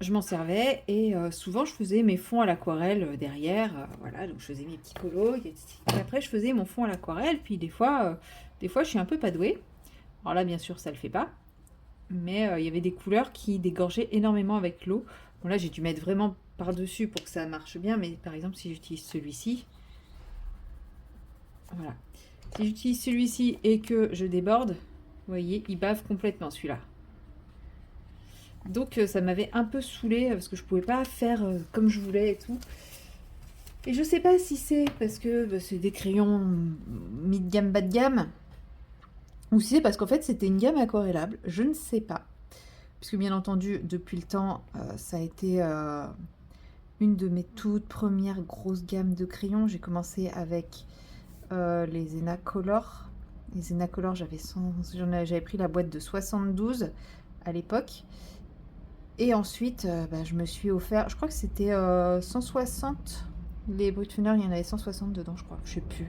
Je m'en servais et souvent je faisais mes fonds à l'aquarelle derrière, voilà, donc je faisais mes petits colos et après je faisais mon fond à l'aquarelle, puis des fois je suis un peu pas douée. Alors là bien sûr ça le fait pas, mais il y avait des couleurs qui dégorgeaient énormément avec l'eau. Bon là j'ai dû mettre vraiment par-dessus pour que ça marche bien, mais par exemple si j'utilise celui-ci, voilà, si j'utilise celui-ci et que je déborde, vous voyez, il bave complètement celui-là. Donc ça m'avait un peu saoulée parce que je pouvais pas faire comme je voulais et tout. Et je sais pas si c'est parce que c'est des crayons mid de gamme, bas de gamme, ou si c'est parce qu'en fait c'était une gamme aquarellable, je ne sais pas. Puisque bien entendu, depuis le temps, ça a été une de mes toutes premières grosses gammes de crayons. J'ai commencé avec les Zena Color. Les Zena Color, j'avais pris la boîte de 72 à l'époque. Et ensuite, je me suis offert, je crois que c'était 160. Les Brutfuner, il y en avait 160 dedans, je crois. Je sais plus.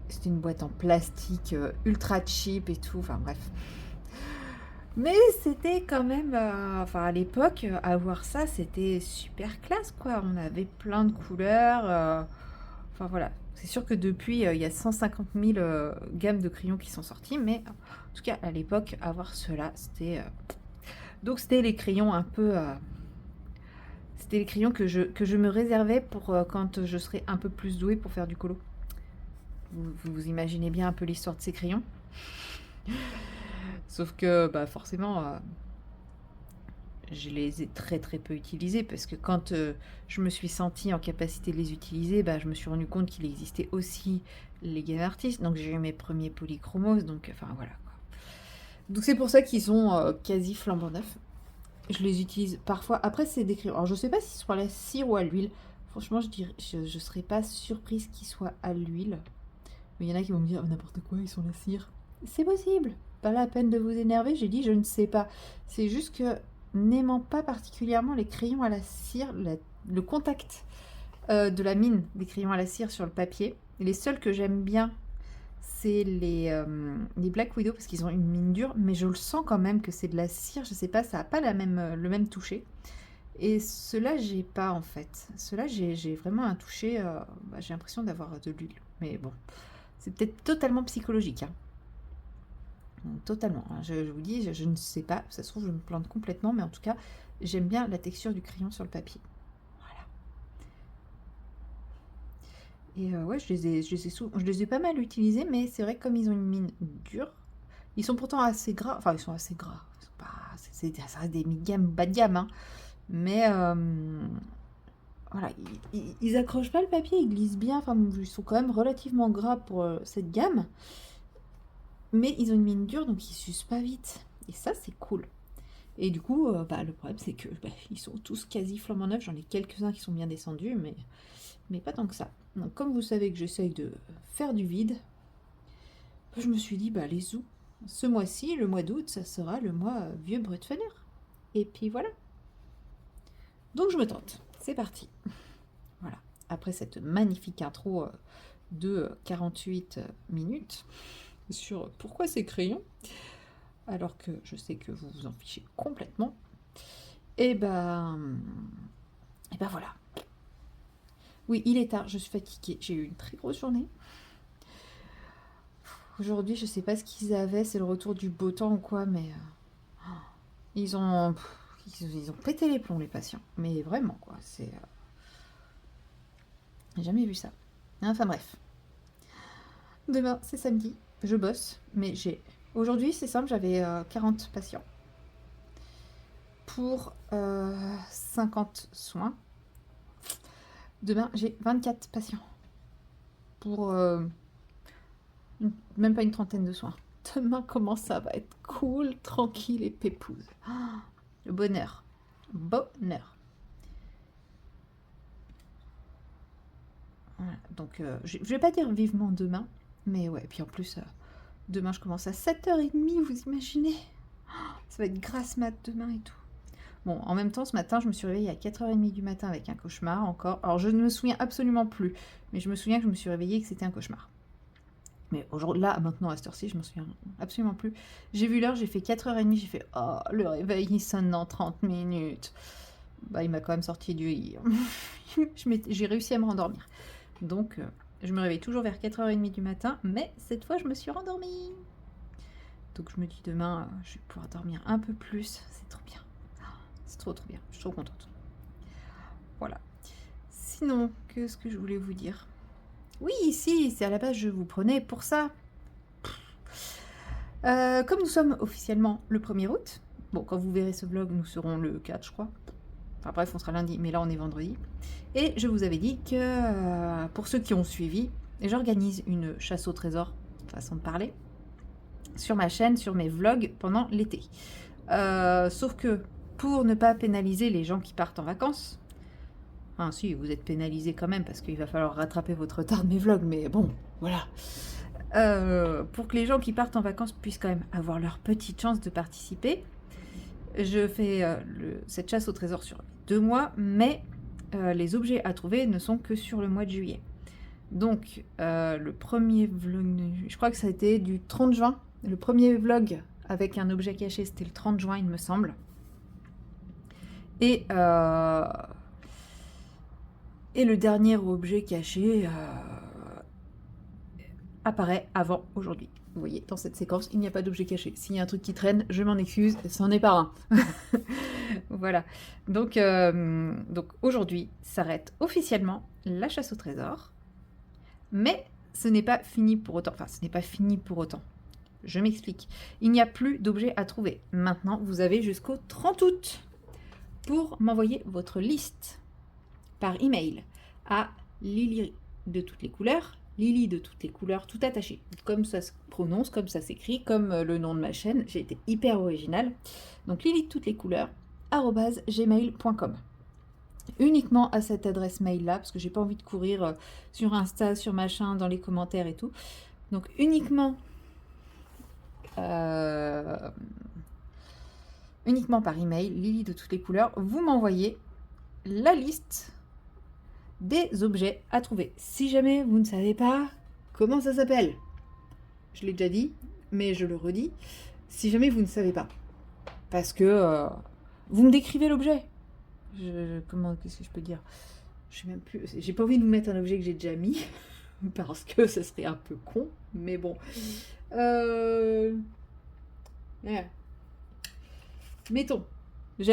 C'était une boîte en plastique ultra cheap et tout. Enfin bref. Mais c'était quand même, à l'époque, avoir ça, c'était super classe, quoi. On avait plein de couleurs. Enfin voilà. C'est sûr que depuis, il y a 150 000 gammes de crayons qui sont sorties. Mais en tout cas, à l'époque, avoir cela, c'était... Donc c'était les crayons un peu... c'était les crayons que je me réservais pour quand je serais un peu plus douée pour faire du colo. Vous imaginez bien un peu l'histoire de ces crayons. Sauf que forcément, je les ai très très peu utilisés parce que quand je me suis sentie en capacité de les utiliser, je me suis rendu compte qu'il existait aussi les Game Artists. Donc j'ai eu mes premiers polychromos. Donc enfin voilà. Donc c'est pour ça qu'ils sont quasi flambant neufs. Je les utilise parfois. Après, c'est des crayons. Alors, je sais pas s'ils sont à la cire ou à l'huile. Franchement, je serais pas surprise qu'ils soient à l'huile. Mais il y en a qui vont me dire n'importe quoi, ils sont à la cire. C'est possible. Pas la peine de vous énerver. J'ai dit je ne sais pas. C'est juste que n'aimant pas particulièrement les crayons à la cire, le contact de la mine des crayons à la cire sur le papier. Les seuls que j'aime bien, c'est les Black Widow parce qu'ils ont une mine dure, mais je le sens quand même que c'est de la cire, je sais pas, ça n'a pas le même toucher. Et ceux-là, j'ai pas en fait. Ceux-là, j'ai vraiment un toucher, j'ai l'impression d'avoir de l'huile. Mais bon, c'est peut-être totalement psychologique. Hein. Totalement. Hein. Je vous dis, je ne sais pas, ça se trouve, je me plante complètement, mais en tout cas, j'aime bien la texture du crayon sur le papier. Et ouais, je les ai pas mal utilisés, mais c'est vrai que comme ils ont une mine dure, ils sont pourtant assez gras. Enfin, ils sont assez gras. Ça reste des mid-gamme, bas de gamme. Hein. Mais voilà, ils accrochent pas le papier, ils glissent bien. Enfin, ils sont quand même relativement gras pour cette gamme. Mais ils ont une mine dure, donc ils s'usent pas vite. Et ça, c'est cool. Et du coup, le problème, c'est que ils sont tous quasi flambant neufs. J'en ai quelques-uns qui sont bien descendus, mais pas tant que ça. Donc, comme vous savez que j'essaye de faire du vide, je me suis dit, les zoos, ce mois-ci, le mois d'août, ça sera le mois vieux Brutfuner. Et puis voilà. Donc je me tente. C'est parti. Voilà. Après cette magnifique intro de 48 minutes sur pourquoi ces crayons, alors que je sais que vous vous en fichez complètement, et voilà. Oui, il est tard, je suis fatiguée, j'ai eu une très grosse journée. Aujourd'hui, je sais pas ce qu'ils avaient, c'est le retour du beau temps ou quoi, mais ils ont pété les plombs, les patients. Mais vraiment, quoi, c'est... J'ai jamais vu ça. Enfin bref. Demain, c'est samedi, je bosse, mais Aujourd'hui, c'est simple, j'avais 40 patients pour 50 soins. Demain, j'ai 24 patients pour même pas une trentaine de soins. Demain, comment ça va être cool, tranquille et pépouze. Le bonheur. Bonheur. Voilà, donc, je vais pas dire vivement demain, mais ouais, puis en plus, demain, je commence à 7h30, vous imaginez? Ça va être grasse mat demain et tout. Bon, en même temps, ce matin, je me suis réveillée à 4h30 du matin avec un cauchemar encore. Alors, je ne me souviens absolument plus, mais je me souviens que je me suis réveillée et que c'était un cauchemar. Mais aujourd'hui, là, maintenant, à cette heure-ci, je me souviens absolument plus. J'ai vu l'heure, j'ai fait 4h30, j'ai fait « Oh, le réveil, il sonne dans 30 minutes !» Bah, il m'a quand même sorti du lit. J'ai réussi à me rendormir. Donc, je me réveille toujours vers 4h30 du matin, mais cette fois, je me suis rendormie. Donc, je me dis demain, je vais pouvoir dormir un peu plus. C'est trop bien. C'est trop, trop bien. Je suis trop contente. Voilà. Sinon, qu'est-ce que je voulais vous dire? Oui, si, c'est à la base, je vous prenais pour ça. Comme nous sommes officiellement le 1er août, bon, quand vous verrez ce vlog, nous serons le 4, je crois. Enfin bref, on sera lundi, mais là, on est vendredi. Et je vous avais dit que, pour ceux qui ont suivi, j'organise une chasse au trésor, façon de parler, sur ma chaîne, sur mes vlogs, pendant l'été. Sauf que, pour ne pas pénaliser les gens qui partent en vacances, enfin si, vous êtes pénalisés quand même, parce qu'il va falloir rattraper votre retard de mes vlogs, mais bon, voilà. Pour que les gens qui partent en vacances puissent quand même avoir leur petite chance de participer, je fais cette chasse au trésor sur 2 mois, mais les objets à trouver ne sont que sur le mois de juillet. Donc, le premier vlog, je crois que ça a été du 30 juin. Le premier vlog avec un objet caché, c'était le 30 juin, il me semble. Et le dernier objet caché apparaît avant aujourd'hui. Vous voyez, dans cette séquence, il n'y a pas d'objet caché. S'il y a un truc qui traîne, je m'en excuse, c'en est pas un. Voilà. Donc aujourd'hui s'arrête officiellement la chasse au trésor. Mais ce n'est pas fini pour autant. Enfin, ce n'est pas fini pour autant. Je m'explique. Il n'y a plus d'objets à trouver. Maintenant, vous avez jusqu'au 30 août pour m'envoyer votre liste par email à Lily de toutes les couleurs, Lily de toutes les couleurs, tout attaché. Comme ça se prononce, comme ça s'écrit, comme le nom de ma chaîne. J'ai été hyper originale. Donc Lily de toutes les couleurs, @gmail.com. Uniquement à cette adresse mail là, parce que j'ai pas envie de courir sur Insta, sur machin, dans les commentaires et tout. Donc uniquement par email, Lily de toutes les couleurs, vous m'envoyez la liste des objets à trouver. Si jamais vous ne savez pas comment ça s'appelle, je l'ai déjà dit, mais je le redis, si jamais vous ne savez pas, parce que vous me décrivez l'objet. Qu'est-ce que je peux dire? Je sais même plus. J'ai pas envie de vous mettre un objet que j'ai déjà mis parce que ce serait un peu con, mais bon. Yeah. Mettons,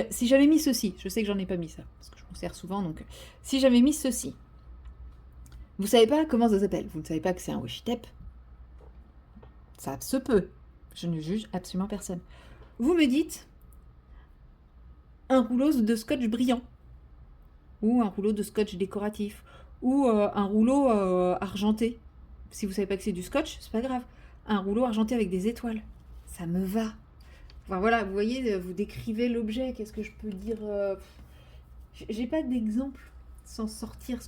si j'avais mis ceci, je sais que j'en ai pas mis ça parce que je m'en sers souvent, donc si j'avais mis ceci, vous savez pas comment ça s'appelle, vous ne savez pas que c'est un washi tape, ça se peut. Je ne juge absolument personne. Vous me dites un rouleau de scotch brillant, ou un rouleau de scotch décoratif, ou un rouleau argenté. Si vous savez pas que c'est du scotch, c'est pas grave. Un rouleau argenté avec des étoiles, ça me va. Enfin voilà, vous voyez, vous décrivez l'objet, qu'est-ce que je peux dire j'ai pas d'exemple sans sortir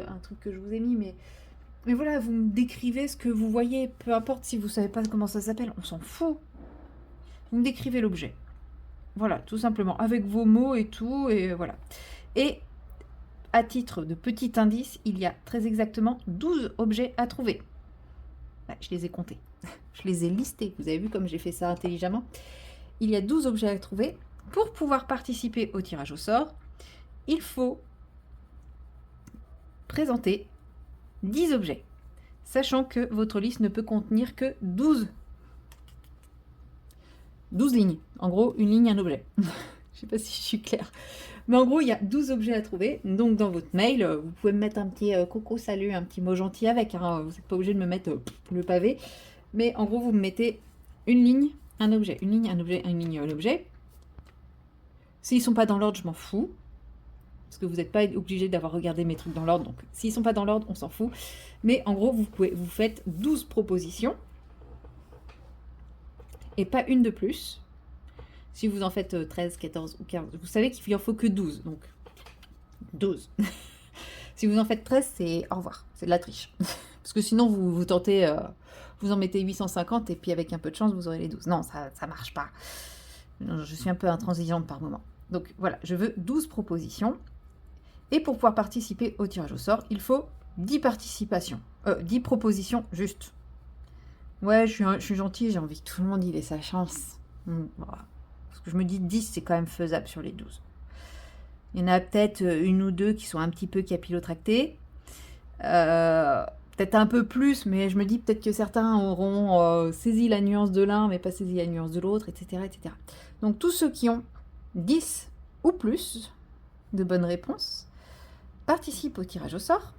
un truc que je vous ai mis, mais voilà, vous me décrivez ce que vous voyez, peu importe si vous savez pas comment ça s'appelle, on s'en fout. Vous me décrivez l'objet. Voilà, tout simplement, avec vos mots et tout, et voilà. Et à titre de petit indice, il y a très exactement 12 objets à trouver. Ouais, je les ai comptés, je les ai listés, vous avez vu comme j'ai fait ça intelligemment. Il y a 12 objets à trouver. Pour pouvoir participer au tirage au sort, il faut présenter 10 objets, sachant que votre liste ne peut contenir que 12 lignes. En gros, une ligne, un objet. Je ne sais pas si je suis claire. Mais en gros, il y a 12 objets à trouver. Donc, dans votre mail, vous pouvez me mettre un petit coucou, salut, un petit mot gentil avec. Hein. Vous n'êtes pas obligé de me mettre le pavé. Mais en gros, vous me mettez une ligne, un objet. Une ligne, un objet, une ligne, un objet. S'ils ne sont pas dans l'ordre, je m'en fous. Parce que vous n'êtes pas obligé d'avoir regardé mes trucs dans l'ordre. Donc, s'ils ne sont pas dans l'ordre, on s'en fout. Mais en gros, vous faites 12 propositions. Et pas une de plus. Si vous en faites 13, 14 ou 15, vous savez qu'il en faut que 12. Donc, 12. Si vous en faites 13, c'est au revoir. C'est de la triche. Parce que sinon, vous tentez, vous en mettez 850 et puis avec un peu de chance, vous aurez les 12. Non, ça marche pas. Je suis un peu intransigeante par moment. Donc voilà, je veux 12 propositions. Et pour pouvoir participer au tirage au sort, il faut 10 participations. 10 propositions, juste. Ouais, je suis gentille, j'ai envie que tout le monde ait sa chance. Voilà. Parce que je me dis 10, c'est quand même faisable sur les 12. Il y en a peut-être une ou deux qui sont un petit peu capillotractées. Peut-être un peu plus, mais je me dis peut-être que certains auront saisi la nuance de l'un, mais pas saisi la nuance de l'autre, etc., etc. Donc tous ceux qui ont 10 ou plus de bonnes réponses participent au tirage au sort.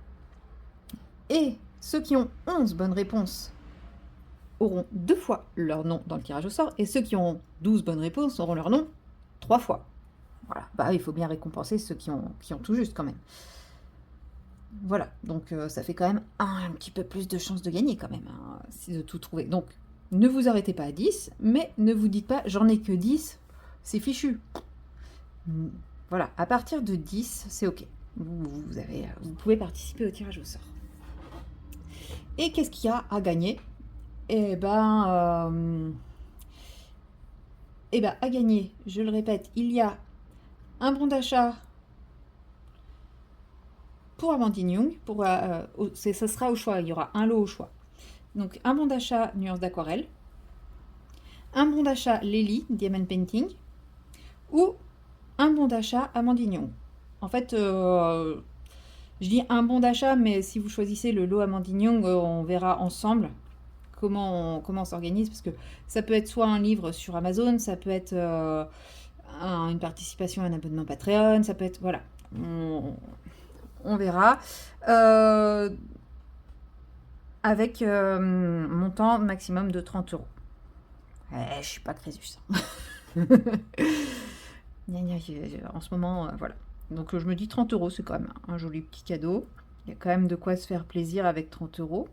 Et ceux qui ont 11 bonnes réponses auront 2 fois leur nom dans le tirage au sort. Et ceux qui ont 12 bonnes réponses auront leur nom 3 fois. Voilà, bah, il faut bien récompenser ceux qui ont tout juste quand même. Voilà, donc ça fait quand même un petit peu plus de chances de gagner quand même, hein, de tout trouver. Donc, ne vous arrêtez pas à 10, mais ne vous dites pas, j'en ai que 10, c'est fichu. Voilà, à partir de 10, c'est ok. Vous pouvez participer au tirage au sort. Et qu'est-ce qu'il y a à gagner? Eh ben, à gagner, je le répète, il y a un bon d'achat pour Amandine Young. Ce sera au choix, il y aura un lot au choix. Donc, un bon d'achat nuance d'aquarelle, un bon d'achat Lely Diamond Painting, ou un bon d'achat Amandine Young. En fait, je dis un bon d'achat, mais si vous choisissez le lot Amandine Young, on verra ensemble comment on s'organise, parce que ça peut être soit un livre sur Amazon, ça peut être une participation à un abonnement Patreon, ça peut être... Voilà, on verra. Avec montant maximum de 30 euros. Je suis pas Crésus. En ce moment, voilà. Donc je me dis 30 euros, c'est quand même un joli petit cadeau. Il y a quand même de quoi se faire plaisir avec 30 euros.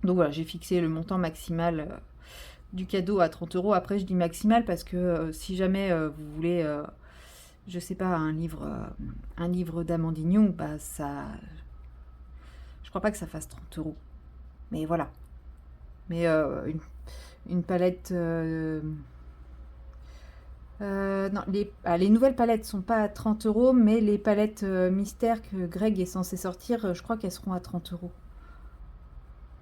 Donc voilà, j'ai fixé le montant maximal du cadeau à 30 euros. Après, je dis maximal parce que si jamais vous voulez, je sais pas, un livre d'Amandine Young, bah ça... Je crois pas que ça fasse 30 euros. Mais voilà. Mais une palette... non, les nouvelles palettes sont pas à 30 euros, mais les palettes mystères que Greg est censé sortir, je crois qu'elles seront à 30 euros.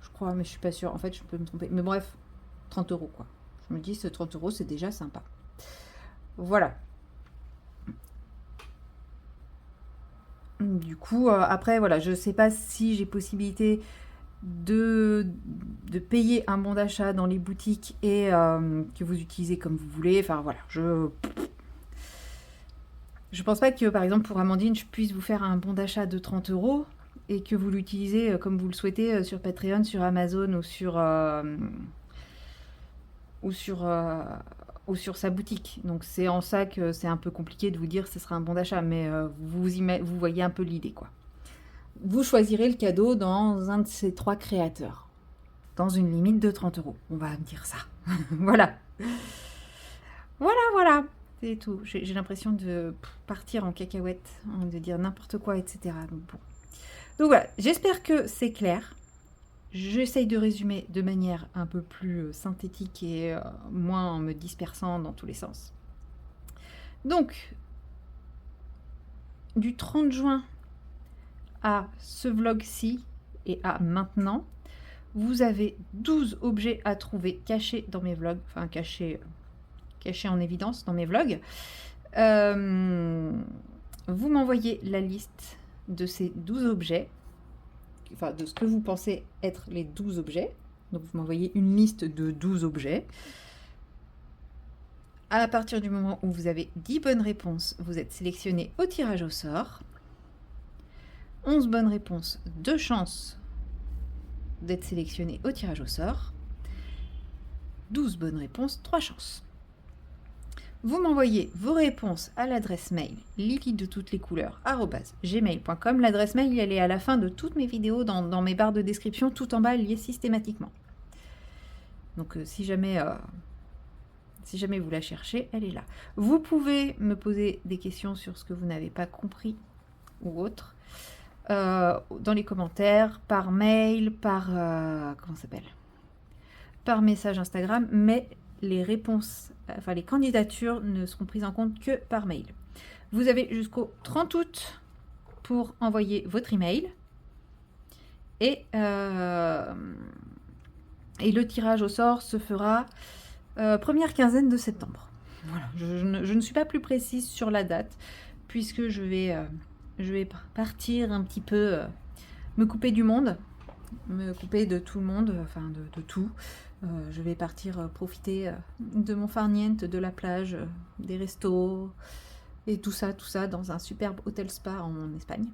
Je crois, mais je suis pas sûre. En fait, je peux me tromper. Mais bref, 30 euros, quoi. Je me dis, ce 30 euros, c'est déjà sympa. Voilà. Du coup, après, voilà, je sais pas si j'ai possibilité de payer un bon d'achat dans les boutiques et que vous utilisez comme vous voulez. Enfin, voilà, je pense pas que, par exemple, pour Amandine, je puisse vous faire un bon d'achat de 30 euros et que vous l'utilisez comme vous le souhaitez sur Patreon, sur Amazon ou sur sa boutique. Donc c'est en ça que c'est un peu compliqué de vous dire que ce sera un bon d'achat, mais vous voyez un peu l'idée, quoi. Vous choisirez le cadeau dans un de ces 3 créateurs, dans une limite de 30 euros. On va me dire ça. Voilà. Voilà. C'est tout. J'ai l'impression de partir en cacahuète, de dire n'importe quoi, etc. Donc voilà, j'espère que c'est clair. J'essaye de résumer de manière un peu plus synthétique et moins en me dispersant dans tous les sens. Donc, du 30 juin à ce vlog-ci et à maintenant, vous avez 12 objets à trouver cachés dans mes vlogs, enfin cachés en évidence dans mes vlogs. Vous m'envoyez la liste de ces 12 objets, enfin de ce que vous pensez être les 12 objets. Donc vous m'envoyez une liste de 12 objets. À partir du moment où vous avez 10 bonnes réponses, vous êtes sélectionné au tirage au sort. 11 bonnes réponses, 2 chances d'être sélectionné au tirage au sort. 12 bonnes réponses, 3 chances. Vous m'envoyez vos réponses à l'adresse mail liquide-de-toutes-les-couleurs@gmail.com. L'adresse mail, elle est à la fin de toutes mes vidéos, dans mes barres de description, tout en bas, liée systématiquement. Donc si jamais vous la cherchez, elle est là. Vous pouvez me poser des questions sur ce que vous n'avez pas compris ou autre, dans les commentaires, par mail, par message Instagram, mais les réponses, enfin les candidatures ne seront prises en compte que par mail. Vous avez jusqu'au 30 août pour envoyer votre email. Et le tirage au sort se fera première quinzaine de septembre. Voilà, je ne suis pas plus précise sur la date, puisque je vais partir un petit peu, me couper du monde, me couper de tout le monde, enfin de tout. Je vais partir profiter de mon farniente, de la plage, des restos, et tout ça dans un superbe hôtel spa en Espagne.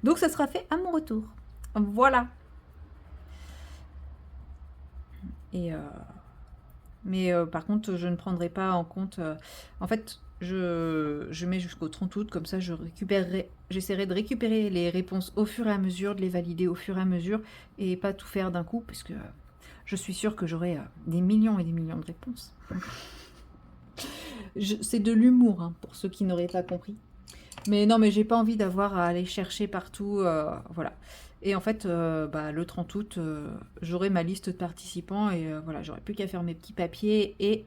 Donc ça sera fait à mon retour. Voilà. Et mais par contre, je ne prendrai pas en compte. En fait, je mets jusqu'au 30 août, comme ça, j'essaierai de récupérer les réponses au fur et à mesure, de les valider au fur et à mesure, et pas tout faire d'un coup, puisque je suis sûre que j'aurai des millions et des millions de réponses. C'est de l'humour, hein, pour ceux qui n'auraient pas compris. Mais non, mais j'ai pas envie d'avoir à aller chercher partout, voilà. Et en fait, le 30 août, j'aurai ma liste de participants et voilà, j'aurai plus qu'à faire mes petits papiers et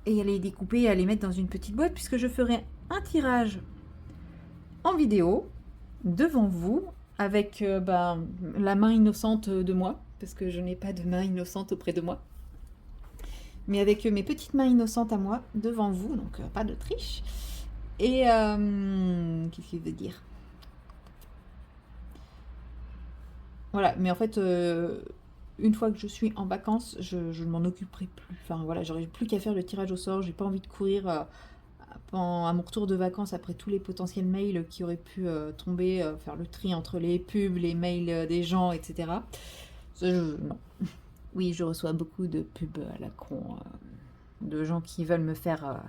à les découper et à les mettre dans une petite boîte, puisque je ferai un tirage en vidéo devant vous avec la main innocente de moi, parce que je n'ai pas de main innocente auprès de moi, mais avec mes petites mains innocentes à moi devant vous, donc pas de triche. Et qu'est-ce qu'il veut dire? Voilà, mais en fait, une fois que je suis en vacances, je ne m'en occuperai plus. Enfin voilà, j'aurai plus qu'à faire le tirage au sort. J'ai pas envie de courir à mon retour de vacances après tous les potentiels mails qui auraient pu tomber, faire le tri entre les pubs, les mails des gens, etc. Non. Oui, je reçois beaucoup de pubs à la con, de gens qui veulent me faire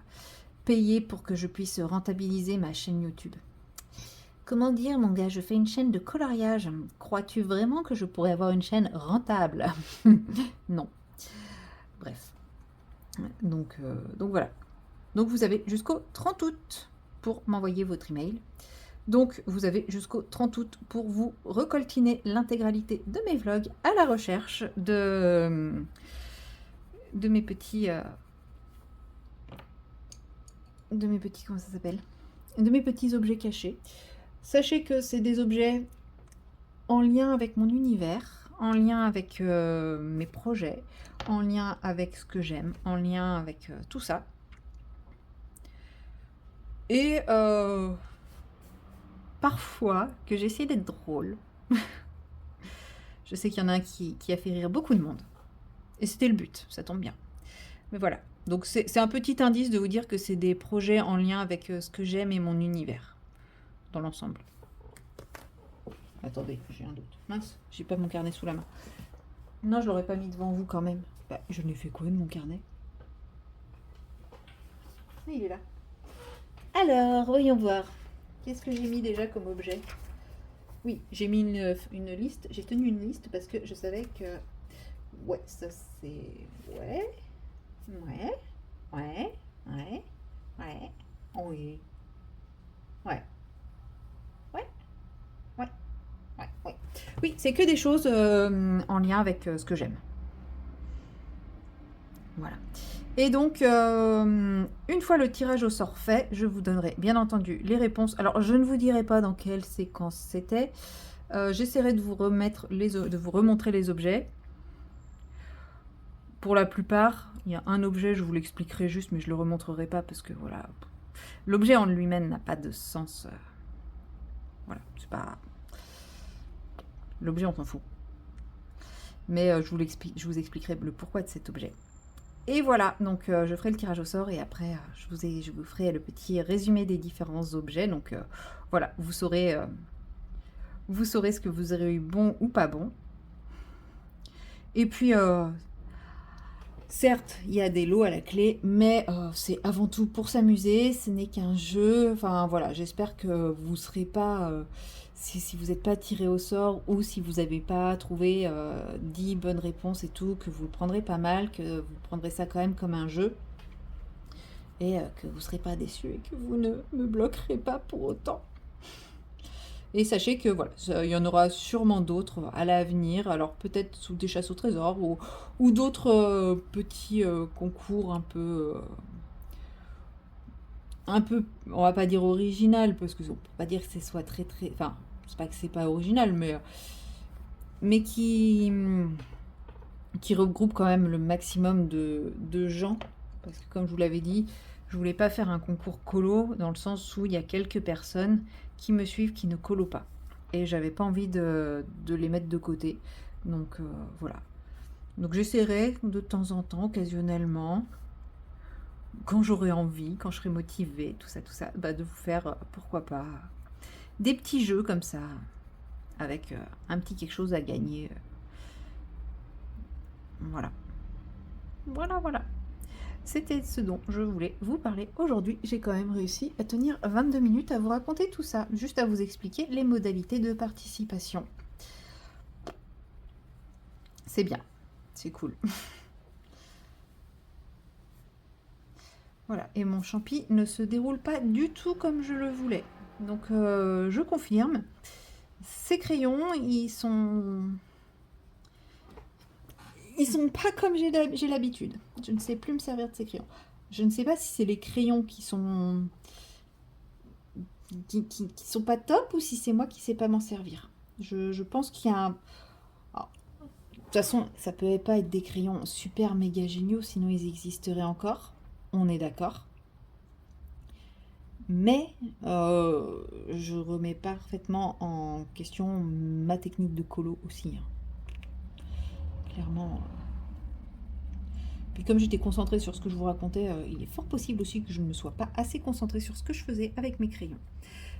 payer pour que je puisse rentabiliser ma chaîne YouTube. Comment dire, mon gars, je fais une chaîne de coloriage. Crois-tu vraiment que je pourrais avoir une chaîne rentable? Non. Bref. Donc voilà. Donc vous avez jusqu'au 30 août pour m'envoyer votre email. Donc vous avez jusqu'au 30 août pour vous recoltiner l'intégralité de mes vlogs à la recherche de mes petits... comment ça s'appelle? De mes petits objets cachés. Sachez que c'est des objets en lien avec mon univers, en lien avec mes projets, en lien avec ce que j'aime, en lien avec tout ça. Et parfois, que j'essaie d'être drôle. Je sais qu'il y en a un qui a fait rire beaucoup de monde. Et c'était le but, ça tombe bien. Mais voilà. Donc c'est un petit indice de vous dire que c'est des projets en lien avec ce que j'aime et mon univers. Dans l'ensemble. Attendez, j'ai un doute. Mince, j'ai pas mon carnet sous la main. Non, je l'aurais pas mis devant vous quand même. Je n'ai fait quoi de mon carnet? Il est là. Alors, voyons voir. Qu'est-ce que j'ai mis déjà comme objet? Oui, j'ai mis une liste. J'ai tenu une liste parce que je savais que... Ouais, ça c'est... Ouais. Ouais. Ouais. Ouais. Ouais. Oui. Ouais. Ouais. Oui, c'est que des choses en lien avec ce que j'aime. Voilà. Et donc, une fois le tirage au sort fait, je vous donnerai bien entendu les réponses. Alors, je ne vous dirai pas dans quelle séquence c'était. J'essaierai de vous remontrer les objets. Pour la plupart, il y a un objet, je vous l'expliquerai juste, mais je ne le remontrerai pas parce que voilà, l'objet en lui-même n'a pas de sens. Voilà, c'est pas... L'objet, on s'en fout. Mais je vous expliquerai le pourquoi de cet objet. Et voilà, donc je ferai le tirage au sort et après je vous ferai le petit résumé des différents objets. Donc voilà, vous saurez ce que vous aurez eu bon ou pas bon. Et puis, certes, il y a des lots à la clé, mais c'est avant tout pour s'amuser, ce n'est qu'un jeu. Enfin voilà, j'espère que vous ne serez pas... si vous n'êtes pas tiré au sort ou si vous n'avez pas trouvé 10 bonnes réponses et tout, que vous le prendrez pas mal, que vous prendrez ça quand même comme un jeu et que vous ne serez pas déçus et que vous ne me bloquerez pas pour autant. Et sachez que voilà, il y en aura sûrement d'autres à l'avenir, alors peut-être sous des chasses au trésor ou d'autres petits concours un peu, on va pas dire original, parce que on peut pas dire que ce soit très très, enfin, c'est pas que c'est pas original, mais qui regroupe quand même le maximum de gens, parce que comme je vous l'avais dit, je voulais pas faire un concours colo, dans le sens où il y a quelques personnes qui me suivent qui ne colo pas. Et j'avais pas envie de les mettre de côté. Donc voilà. Donc j'essaierai de temps en temps, occasionnellement, quand j'aurai envie, quand je serai motivée, tout ça, bah, de vous faire, pourquoi pas, des petits jeux comme ça, avec un petit quelque chose à gagner. Voilà. Voilà. C'était ce dont je voulais vous parler aujourd'hui. J'ai quand même réussi à tenir 22 minutes à vous raconter tout ça, juste à vous expliquer les modalités de participation. C'est bien, c'est cool. Voilà, et mon champi ne se déroule pas du tout comme je le voulais. Donc je confirme, ces crayons, ils sont pas comme j'ai l'habitude. Je ne sais plus me servir de ces crayons. Je ne sais pas si c'est les crayons qui sont pas top ou si c'est moi qui sais pas m'en servir. Je pense qu'il y a un... Alors, de toute façon, ça peut pas être des crayons super méga géniaux, sinon ils existeraient encore. On est d'accord. Mais je remets parfaitement en question ma technique de colo aussi, hein. Clairement. Puis comme j'étais concentrée sur ce que je vous racontais, il est fort possible aussi que je ne me sois pas assez concentrée sur ce que je faisais avec mes crayons.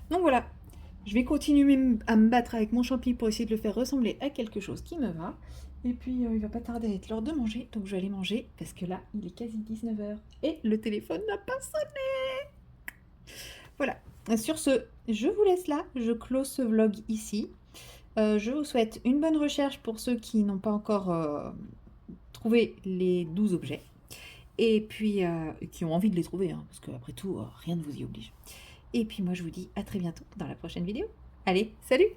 Donc voilà, je vais continuer à me battre avec mon champi pour essayer de le faire ressembler à quelque chose qui me va. Et puis il va pas tarder à être l'heure de manger, donc je vais aller manger parce que là il est quasi 19h et le téléphone n'a pas sonné. Voilà, sur ce, je vous laisse là, je close ce vlog ici. Je vous souhaite une bonne recherche pour ceux qui n'ont pas encore trouvé les 12 objets. Et puis, qui ont envie de les trouver, hein, parce qu'après tout, rien ne vous y oblige. Et puis moi, je vous dis à très bientôt dans la prochaine vidéo. Allez, salut!